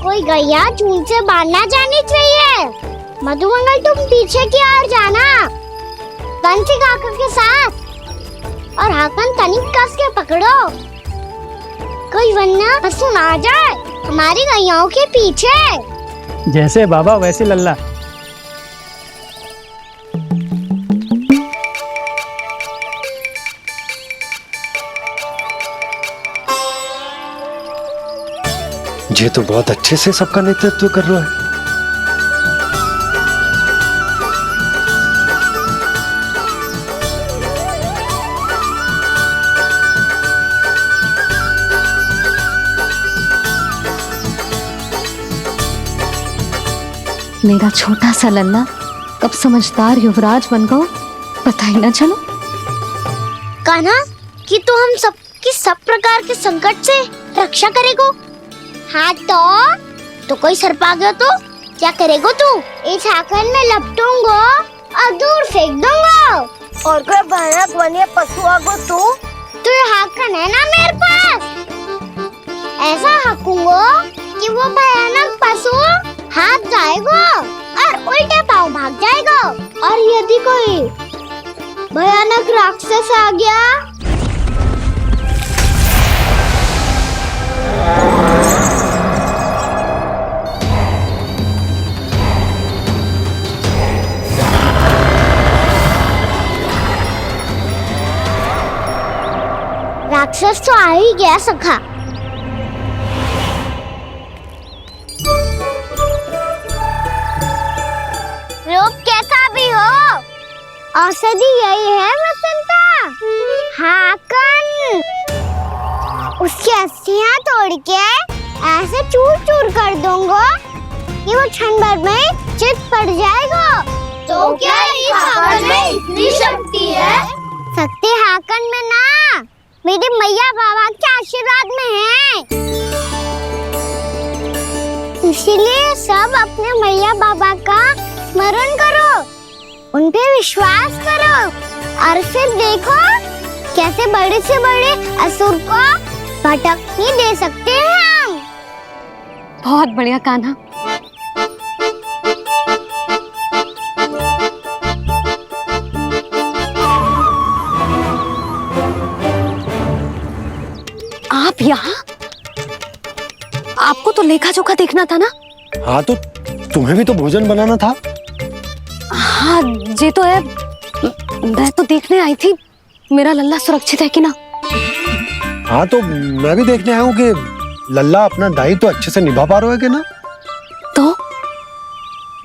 कोई गैया झुंड से बाहर ना जानी चाहिए। मधुमंगल तुम पीछे की ओर जाना, बंसी काका के साथ, और हाकन तनिक कस के पकड़ो, कोई वरना पशु ना आ जाए हमारी गैयाओं के पीछे। जैसे बाबा वैसे लल्ला। ये तो बहुत अच्छे से सबका नेतृत्व कर रहा है। मेरा छोटा सा लल्ला कब समझदार युवराज बन गो पता ही ना चलो। कान्हा कि तू हम सबकी सब प्रकार के संकट से रक्षा करेगो। हाँ तो कोई सर्प आ गया तो क्या करेगो तू? इस हाकन में लपटूंगो और दूर फेंक दूंगा। और कोई भयानक वन्य पशु आगो तो ये हाकन है ना मेरे पास, ऐसा हाकूंगो कि वो भयानक पशु हाथ जाएगा और उल्टे पाँव भाग जाएगा। और यदि कोई भयानक राक्षस आ गया राक्षस तो आ ही गया सखा। रूप कैसा भी हो, औषधि यही है वसंता। हाकन उसकी अस्थियां तोड़ के ऐसे चूर चूर कर दूंगा कि वो क्षण भर में चित पड़ जाएगा। तो क्या इस हाकन में इतनी शक्ति है? शक्ति हाकन में ना, मेरी मैया बाबा के आशीर्वाद में है। इसीलिए सब अपने मैया बाबा का स्मरण करो, उन पे विश्वास करो, और फिर देखो कैसे बड़े से बड़े असुर को भटकने दे सकते हैं हम। बहुत बढ़िया कान्हा। आप यहाँ? आपको तो लेखा जोखा देखना था ना? हाँ तो तुम्हें भी तो भोजन बनाना था। हाँ ये तो है, मैं तो देखने आई थी मेरा लल्ला सुरक्षित है कि ना। हाँ तो मैं भी देखने आया हूँ कि लल्ला अपना दायित्व तो अच्छे से निभा पा रहा है कि ना। तो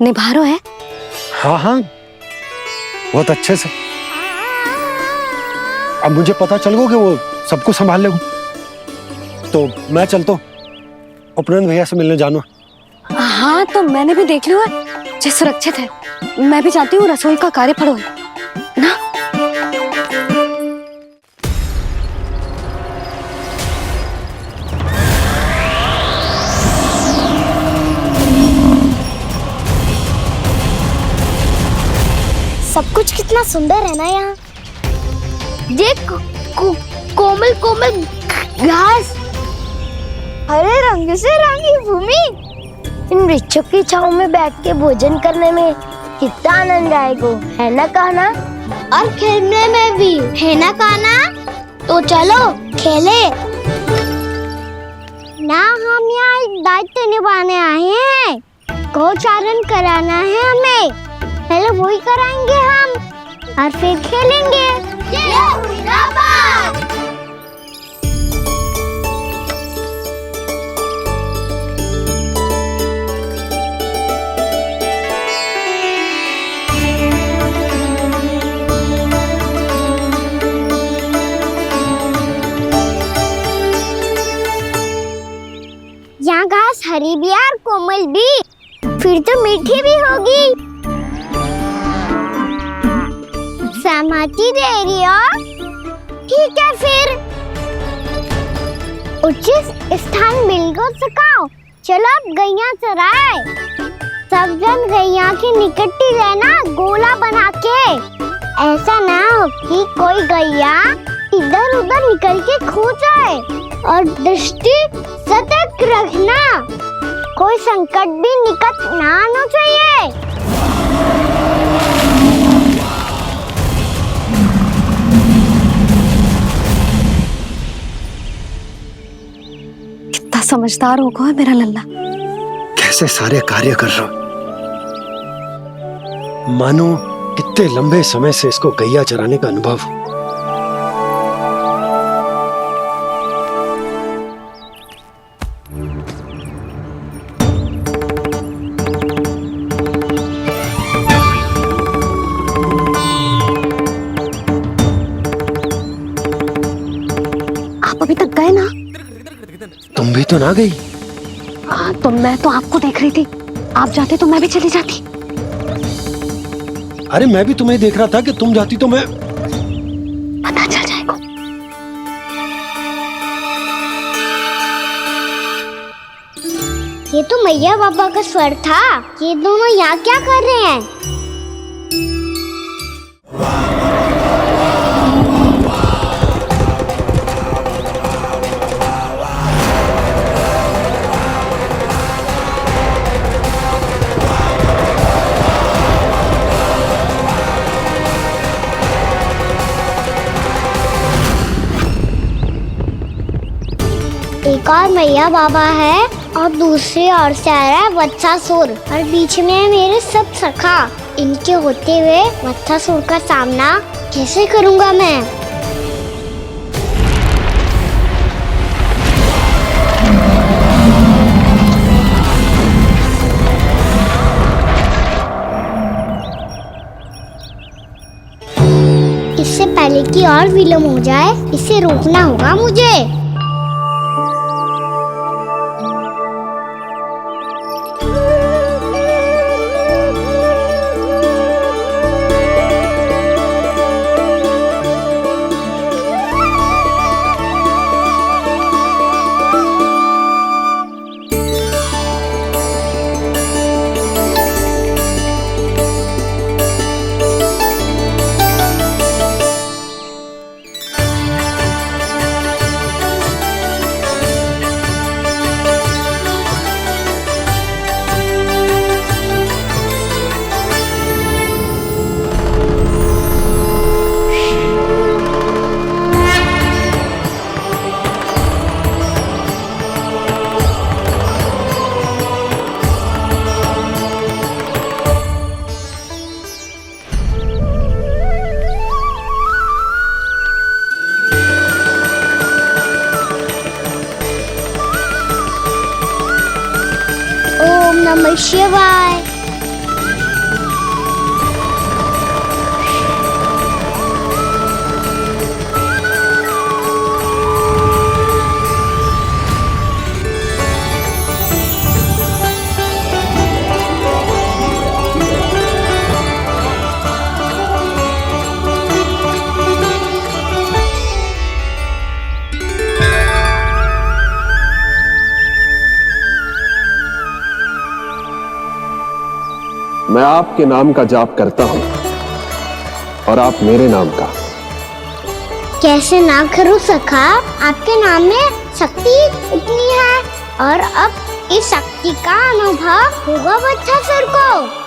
निभा रहा है? हाँ हाँ बहुत अच्छे से। अब मुझे पता चल गया कि वो सबको संभाल लेगा, तो मैं चलता हूँ उपनंद भैया से मिलने जाना। हाँ तो मैंने भी देख लिया है, जे सुरक्षित है। मैं भी चाहती हूँ रसोई का कार्य पड़ो ना। सब कुछ कितना सुंदर है ना यहाँ। देख कोमल कोमल घास, हरे रंग से रंगी भूमि, इन वृक्षों की छांव में बैठ के भोजन करने में कितना आनंद आएगा, है ना कान्हा? और खेलने में भी, है ना कान्हा? तो चलो खेले ना। हम यहाँ एक दायित्व निभाने आए हैं, गोचारण कराना है हमें। पहले वही कराएंगे हम और फिर खेलेंगे। ये हुई ना बात। यहाँ घास हरी भी और कोमल भी, फिर तो मीठी भी होगी। सहमति दे रही हो? ठीक है फिर उचित स्थान मिलकर सकाओ। चलो अब गैया चराए। सब जन गैया के निकट ही रहना, गोला बना के। ऐसा ना हो कि कोई गैया इधर उधर निकल के खो जाए और दृष्टि सतर्क रखना, कोई संकट भी निकट ना आना चाहिए। कितना समझदार होगा है मेरा लल्ला। कैसे सारे कार्य कर रहा, मानो कितने लंबे समय से इसको गैया चराने का अनुभव हो। आप अभी तक गए ना? तुम भी तो ना गई। हाँ, तो मैं तो आपको देख रही थी, आप जाते तो मैं भी चली जाती। अरे मैं भी तुम्हें देख रहा था कि तुम जाती तो मैं। पता चल जाएगा। ये तो मैया बाबा का स्वर था। ये दोनों यहाँ क्या कर रहे हैं? एक और मैया बाबा है और दूसरी ओर से आ रहा है वत्सासुर और बीच में है मेरे सब सखा। इनके होते हुए वत्सासुर का सामना कैसे करूंगा मैं? इससे पहले कि और विलम्ब हो जाए, इसे रोकना होगा मुझे। नमः शिवाय। मैं आपके नाम का जाप करता हूं और आप मेरे नाम का। कैसे ना करूं सखा, आपके नाम में शक्ति इतनी है और अब इस शक्ति का अनुभव होगा वत्सासुर को।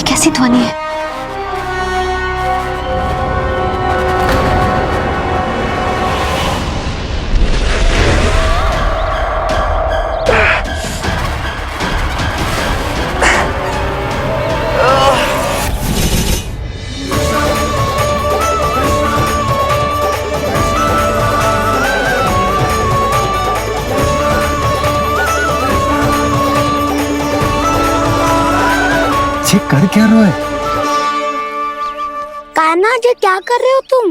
कैसी ध्वनि है? कर क्या रहे हो? कान्हा जी क्या कर रहे हो तुम?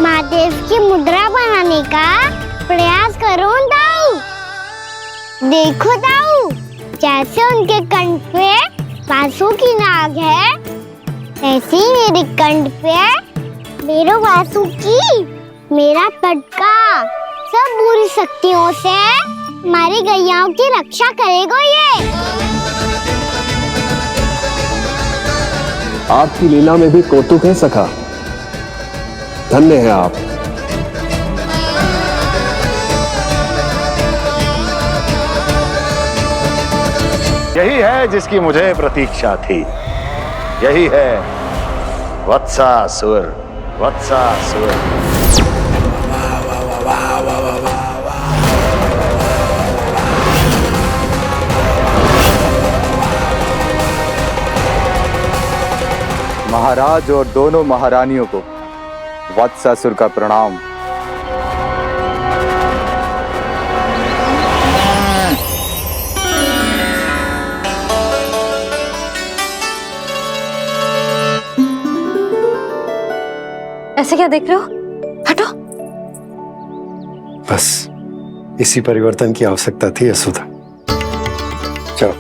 महादेव की मुद्रा बनाने का प्रयास करो दाऊ। देखो दाऊ, जैसे उनके कंठ पे वासु की नाग है, ऐसे ही मेरे कंठ पे मेरे वासु की मेरा पटका सब बुरी शक्तियों से हमारी गैयाओं की रक्षा करेगा ये। आपकी लीला में भी कौतुक है सखा, धन्य है आप। यही है जिसकी मुझे प्रतीक्षा थी, यही है वत्सासुर। वत्सासुर महाराज और दोनों महारानियों को वत्सासुर का प्रणाम। ऐसे क्या देख रहे हो? हटो। बस इसी परिवर्तन की आवश्यकता थी यशोदा। चलो।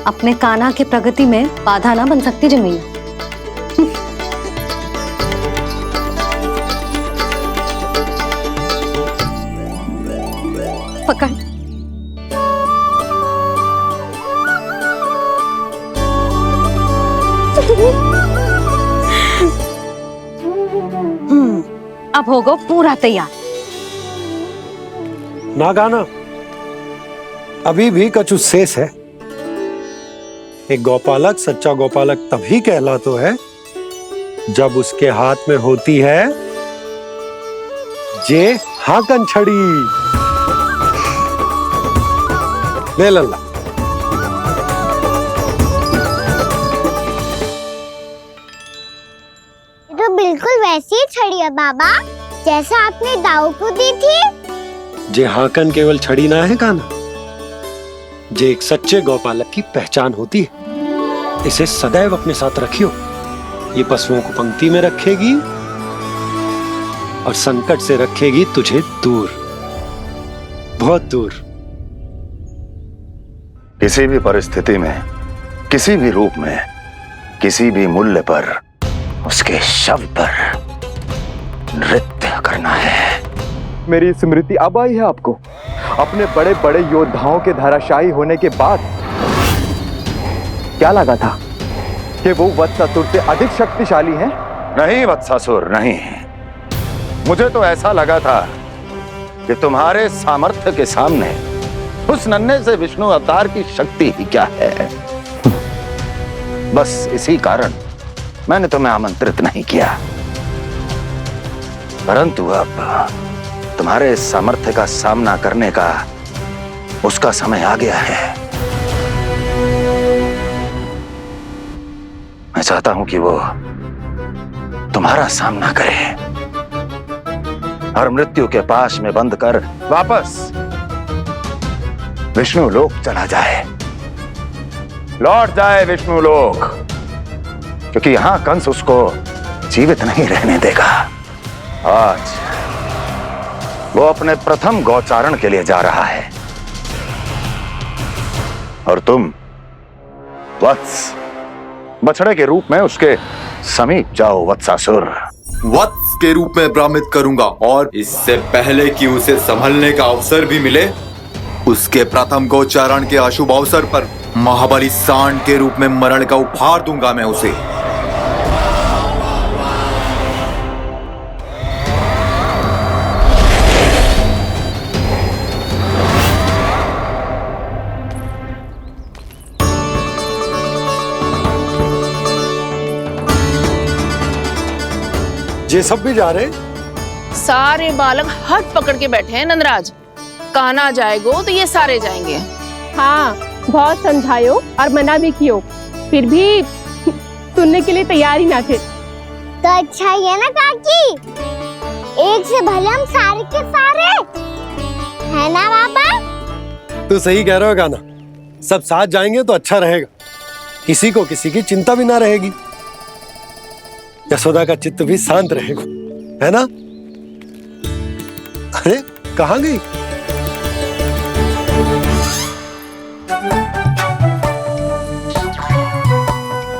अपने कान्हा के प्रगति में बाधा ना बन सकती जमीन। पकड़। अब होगा पूरा तैयार। ना गाना, अभी भी कछु शेष है। एक गौपालक सच्चा गौपालक तभी कहलाता है जब उसके हाथ में होती है जे हाकन छड़ी। ले लल्ला। तो बिल्कुल वैसी ही छड़ी है बाबा, जैसा आपने दाऊ को दी थी। जे हाकन केवल छड़ी ना है कान्हा, जे एक सच्चे गौपालक की पहचान होती है। इसे सदैव अपने साथ रखियो। ये पशुओं को पंक्ति में रखेगी और संकट से रखेगी तुझे दूर, बहुत दूर। किसी भी परिस्थिति में, किसी भी रूप में, किसी भी मूल्य पर उसके शव पर नृत्य करना है। मेरी स्मृति अब आई है आपको? अपने बड़े बड़े योद्धाओं के धराशायी होने के बाद क्या लगा था कि वो वत्सासुर से अधिक शक्तिशाली हैं? नहीं वत्सासुर, नहीं। मुझे तो ऐसा लगा था कि तुम्हारे सामर्थ्य के सामने उस नन्हे से विष्णु अवतार की शक्ति ही क्या है। बस इसी कारण मैंने तुम्हें आमंत्रित नहीं किया। परंतु अब तुम्हारे सामर्थ्य का सामना करने का उसका समय आ गया है। मैं चाहता हूं कि वो तुम्हारा सामना करे और मृत्यु के पाश में बंद कर वापस विष्णु लोक चला जाए, लौट जाए विष्णु लोक, क्योंकि यहां कंस उसको जीवित नहीं रहने देगा। आज वो अपने प्रथम गौचारण के लिए जा रहा है और तुम वत्स बछड़े के रूप में उसके समीप जाओ वत्सासुर। वत्स के रूप में भ्रमित करूंगा और इससे पहले कि उसे संभलने का अवसर भी मिले, उसके प्रथम गोचारण के अशुभ अवसर पर महाबली सांड के रूप में मरण का उपहार दूंगा मैं उसे। ये सब भी जा रहे? सारे बालक हाथ पकड़ के बैठे हैं नंदराज। कान्हा जाएगो तो ये सारे जाएंगे। हाँ, बहुत समझायो और मना भी कियो, फिर भी सुनने के लिए तैयार ही ना थे। तो अच्छा ही है ना काकी, एक से भले हम सारे के सारे है ना बाबा। तू सही कह रहा हो गाना, सब साथ जाएंगे तो अच्छा रहेगा, किसी को किसी की चिंता भी ना रहेगी, यशोदा का चित्त भी शांत रहेगा, है ना? अरे कहाँ गई?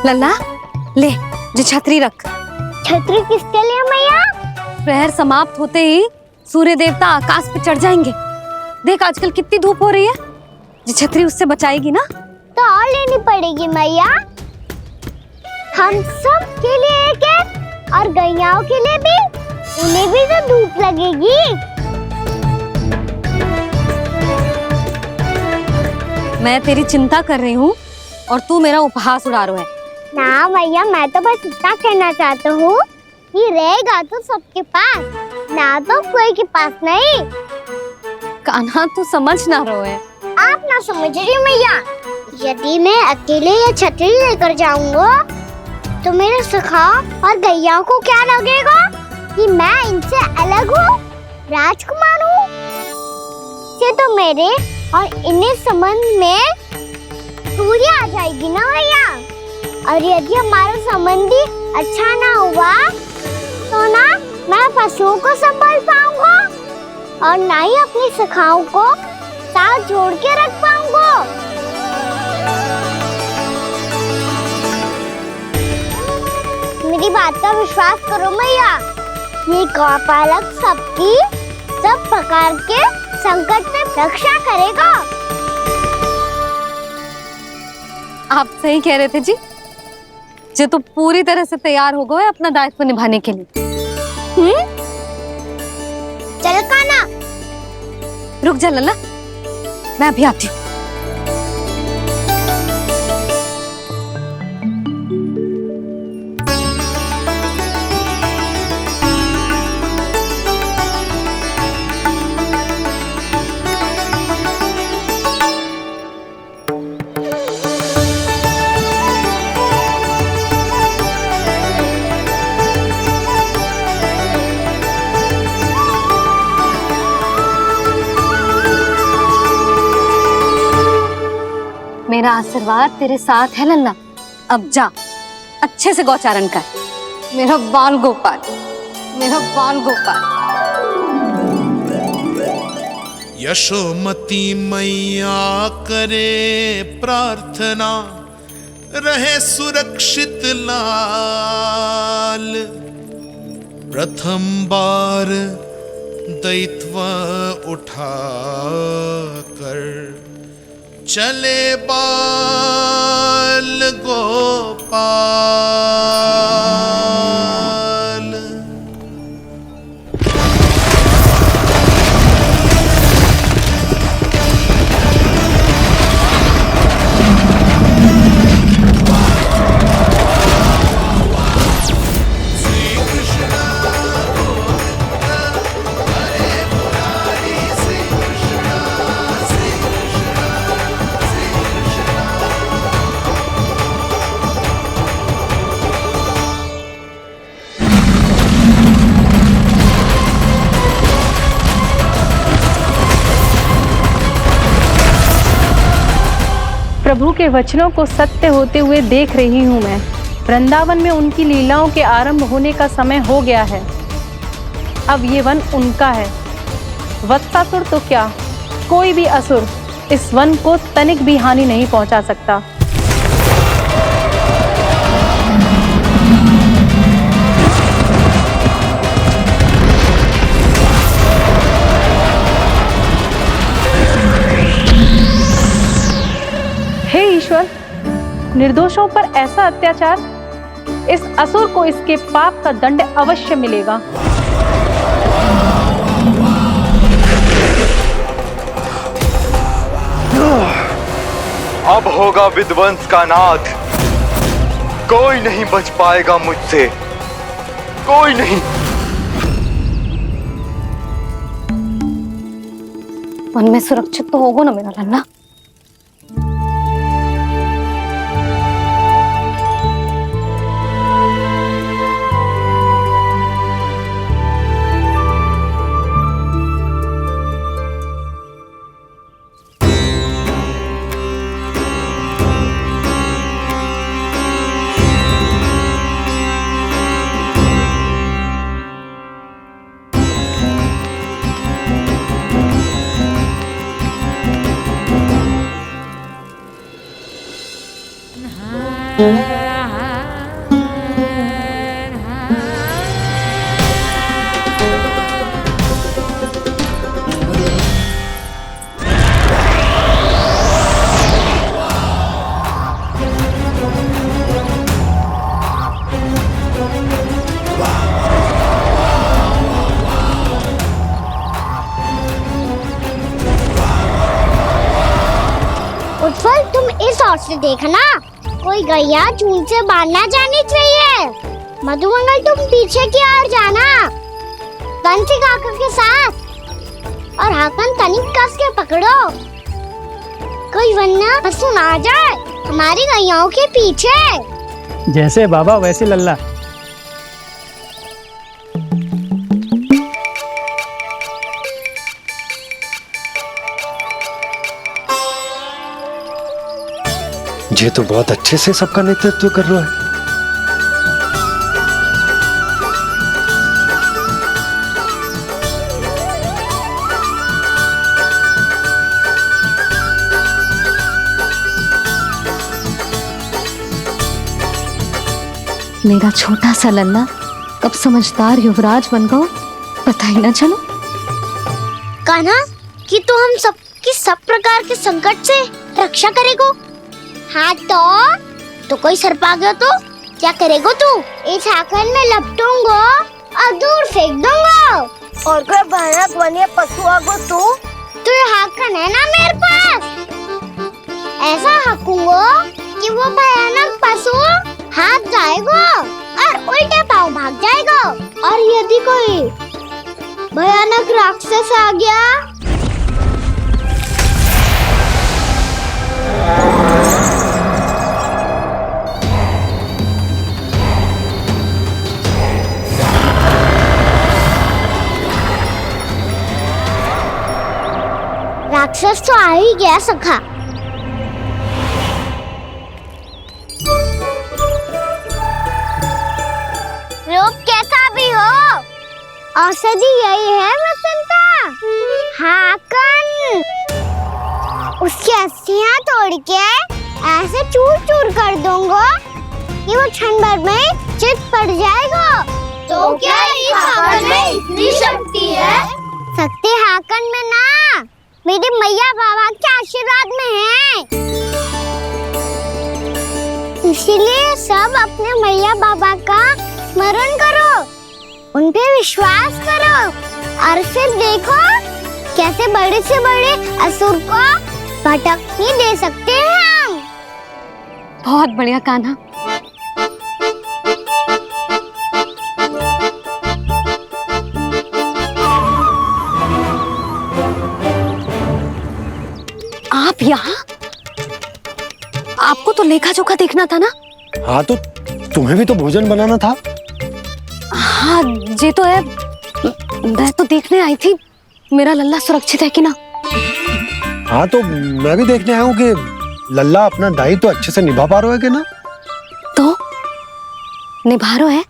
लल्ला ले, जो छतरी रख। छतरी किसके लिए मैया? प्रहर समाप्त होते ही सूर्य देवता आकाश पे चढ़ जाएंगे। देख आजकल कितनी धूप हो रही है, जो छतरी उससे बचाएगी ना। तो और लेनी पड़ेगी मैया, हम सब के लिए एक एक, और गैयाओं के लिए भी, उन्हें भी तो धूप लगेगी। मैं तेरी चिंता कर रही हूँ और तू मेरा उपहास उड़ा रहा है। ना भैया, मैं तो बस इतना कहना चाहता हूँ कि रहेगा तो सबके पास, ना तो कोई के पास नहीं। कान्हा तू समझ ना रहो है। आप ना समझ रही मैया, यदि मैं अकेले ये छतरी लेकर जाऊंगा तो मेरे सखा और गैयाओं को क्या लगेगा कि मैं इनसे अलग हूँ, राजकुमार हूँ। ये तो मेरे और इन्हें संबंध में दूरी आ जाएगी ना भैया। और यदि हमारा संबंधी अच्छा ना हुआ तो ना मैं पशुओं को संभाल पाऊंगा और ना ही अपनी सखाओं को साथ जोड़ के रख पाऊंगा। मेरी बात का विश्वास करो मैया, ये गौपालक सबकी सब प्रकार के संकट से रक्षा करेगा। आप सही कह रहे थे जी, जो तो पूरी तरह से तैयार हो गए अपना दायित्व निभाने के लिए। चल कान्हा। रुक जा लल्ला, मैं अभी आती हूँ। मेरा आशीर्वाद तेरे साथ है लल्ला। अब जा, अच्छे से गौचारण कर। मेरा बाल गोपाल, मेरा बाल गोपाल। यशोमती मैया करे प्रार्थना, रहे सुरक्षित लाल। प्रथम बार दैत्व उठा कर चले बाल गोपाल। प्रभु के वचनों को सत्य होते हुए देख रही हूँ मैं। वृंदावन में उनकी लीलाओं के आरंभ होने का समय हो गया है। अब ये वन उनका है। वत्सासुर तो क्या, कोई भी असुर इस वन को तनिक भी हानि नहीं पहुंचा सकता। हे ईश्वर, निर्दोषों पर ऐसा अत्याचार, इस असुर को इसके पाप का दंड अवश्य मिलेगा। अब होगा विध्वंस का नाद। कोई नहीं बच पाएगा मुझसे, कोई नहीं। वन में सुरक्षित तो होगा ना मेरा लल्ला। उत्पल, तुम इस ओर से देखना, कोई गैया चून से बाहर ना जानी चाहिए। मधुमंगल, तुम पीछे की ओर जाना, कंसी काका के साथ, और हाकन तनिक कस के पकड़ो, कोई वरना पशु ना जाए हमारी गैयाओं के पीछे। जैसे बाबा वैसे लल्ला। ये तो बहुत अच्छे से सबका नेतृत्व कर रहा है। मेरा छोटा सा लल्ला कब समझदार युवराज बन गो पता ही ना चलो। कान्हा, कि तू हम सबकी सब प्रकार के संकट से रक्षा करेगो। हाँ तो कोई सर्प आ गया तो क्या करेगो तू? इस हाकन में लपटूंगा और दूर फेंक दूंगा। और कोई भयानक वन्य पशु आगो तो ये हाकन है ना मेरे पास, ऐसा हाकूंगा कि वो भयानक पशु हाथ जाएगा और उल्टे पांव भाग जाएगा। और यदि कोई भयानक राक्षस आ गया राक्षस तो आ ही गया सखा। रूप कैसा भी हो, औषधि यही है वसंता। हाकन उसकी अस्थियां तोड़ के ऐसे चूर चूर कर दूंगा कि वो क्षण भर में चित पड़ जाएगा। तो क्या इस हाकन में इतनी शक्ति है? शक्ति हाकन में ना, मेरी मैया बाबा के आशीर्वाद में है। इसीलिए सब अपने मैया बाबा का स्मरण करो, उन पे विश्वास करो और फिर देखो कैसे बड़े से बड़े असुर को भटकने दे सकते हैं हम। बहुत बढ़िया कान्हा। आप यहाँ? आपको तो लेखा जोखा देखना था ना? हाँ तो तुम्हें भी तो भोजन बनाना था। हाँ ये तो है, मैं तो देखने आई थी मेरा लल्ला सुरक्षित है कि ना। हाँ तो मैं भी देखने आया हूँ कि लल्ला अपना दायित्व तो अच्छे से निभा पा रहा है कि ना। तो निभा रहा है?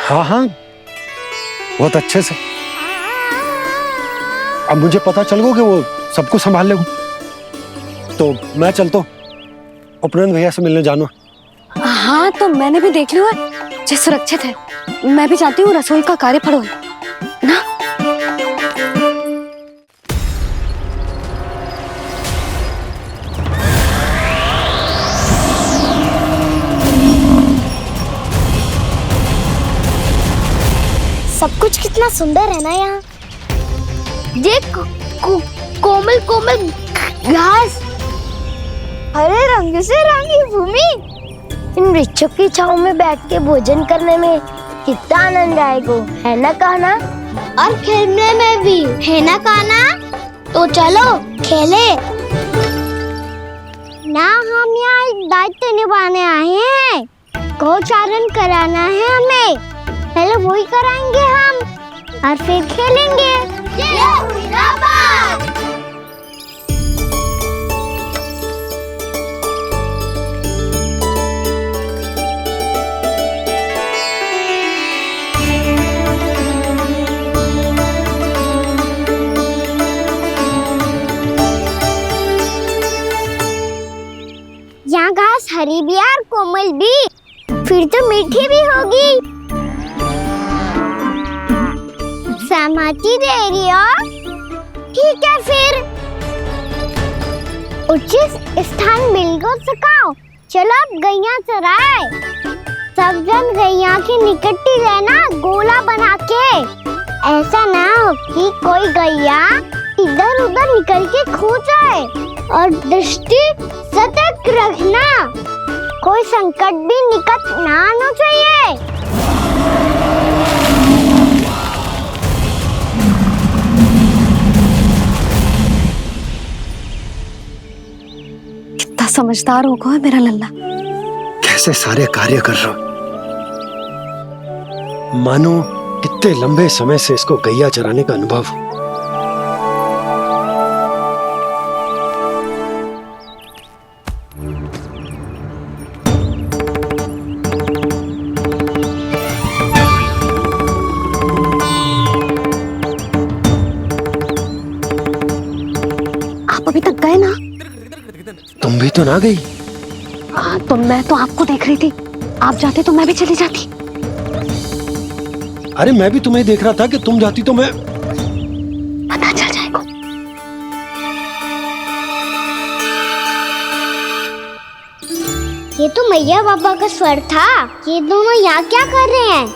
हाँ हाँ बहुत अच्छे से। अब मुझे पता चल गया कि वो सबको संभाल लेगा। तो मैं चलता हूँ, उपनंद भैया से मिलने जाना। हाँ तो मैंने भी देख लिया है, जे सुरक्षित है। मैं भी चाहती हूँ रसोई का कार्य पड़ो ना। सब कुछ कितना सुंदर है ना यहाँ। ये कोमल कोमल घास, हरे रंग से रंगी भूमि, इन वृक्षों की छांव में बैठ के भोजन करने में कितना आनंद आएगा, है ना कान्हा? और खेलने में भी, है ना कान्हा? तो चलो खेले ना। हम यहाँ एक दायित्व निभाने आए हैं, गौचारण कराना है हमें। पहले वही कराएंगे हम और फिर खेलेंगे। यहाँ घास हरी भी और कोमल भी, फिर तो मीठी भी होगी। सहमति दे रही हो? ठीक है फिर, उचित स्थान बिल्कुल सुखाओ। चलो अब गैया चराए। सब जन गैया के निकट ही रहना, गोला बना के। ऐसा ना हो कि कोई गैया इधर उधर निकल के खो जाए। और दृष्टि सतर्क रखना, कोई संकट भी निकट ना आना चाहिए। कितना समझदार होगा मेरा लल्ला। कैसे सारे कार्य कर रहा, मानो कितने लंबे समय से इसको गैया चराने का अनुभव हो। आप अभी तक गए ना? तुम भी तो ना गई। हाँ, तो मैं तो आपको देख रही थी। आप जाते तो मैं भी चली जाती। अरे मैं भी तुम्हें देख रहा था कि तुम जाती तो मैं। पता चल जाएगा। ये तो मैया बाबा का स्वर था। ये दोनों यहाँ क्या कर रहे हैं?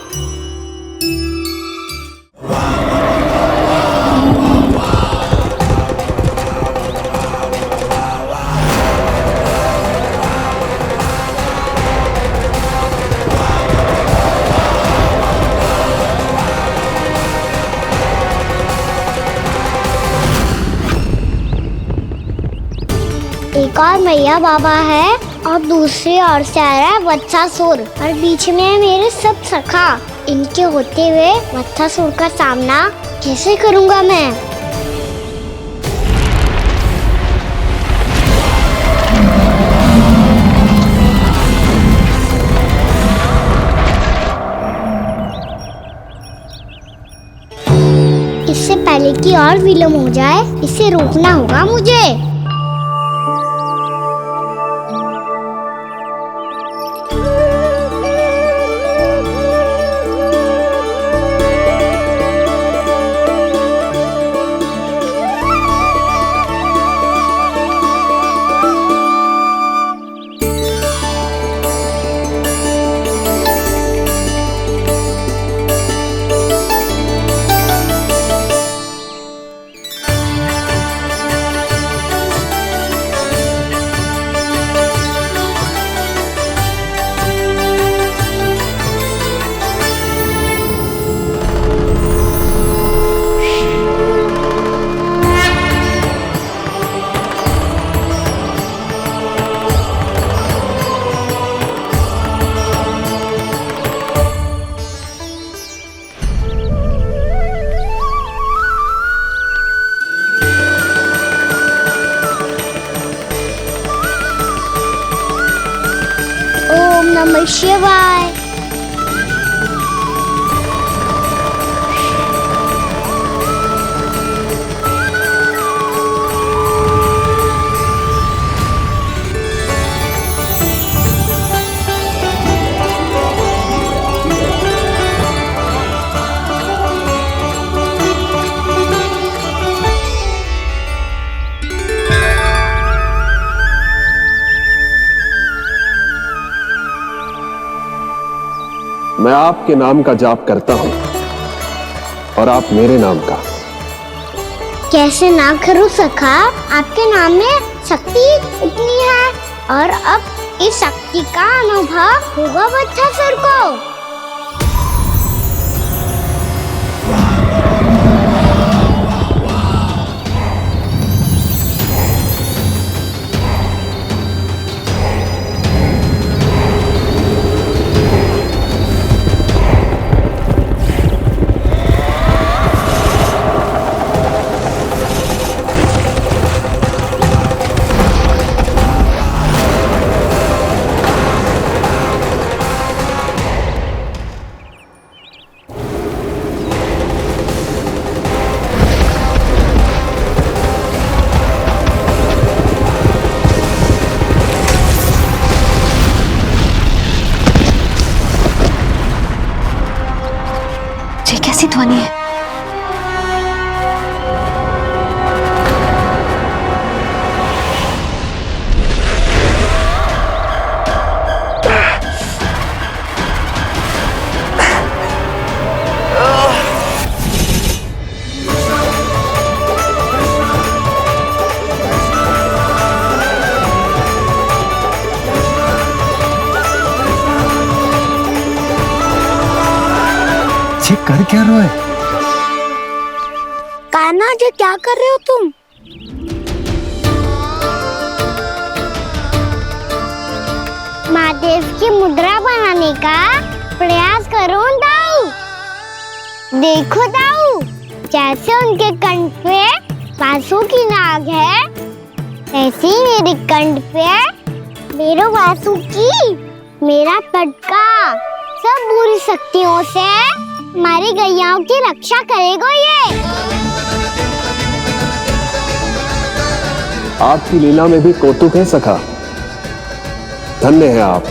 एक और मैया बाबा है और दूसरी ओर से आ रहा है वत्सासुर, और बीच में है मेरे सब सखा। इनके होते हुए वत्सासुर का सामना कैसे करूंगा मैं? इससे पहले कि और विलम्ब हो जाए, इसे रोकना होगा मुझे। ओम नमः शिवाय। मैं आपके नाम का जाप करता हूं और आप मेरे नाम का। कैसे ना करूं सखा, आपके नाम में शक्ति इतनी है, और अब इस शक्ति का अनुभव होगा वत्सासुर को। कर क्या रहे हो? कान्हा जी क्या कर रहे हो तुम? महादेव की मुद्रा बनाने का प्रयास करो दाऊ। देखो दाऊ, जैसे उनके कंठ पे वासु की नाग है, ऐसे ही मेरे कंठ पे मेरे वासु की मेरा पटका सब बुरी शक्तियों से हमारी गैयाओं की रक्षा करेगा ये। आपकी लीला में भी कौतुक है सखा। धन्य है आप।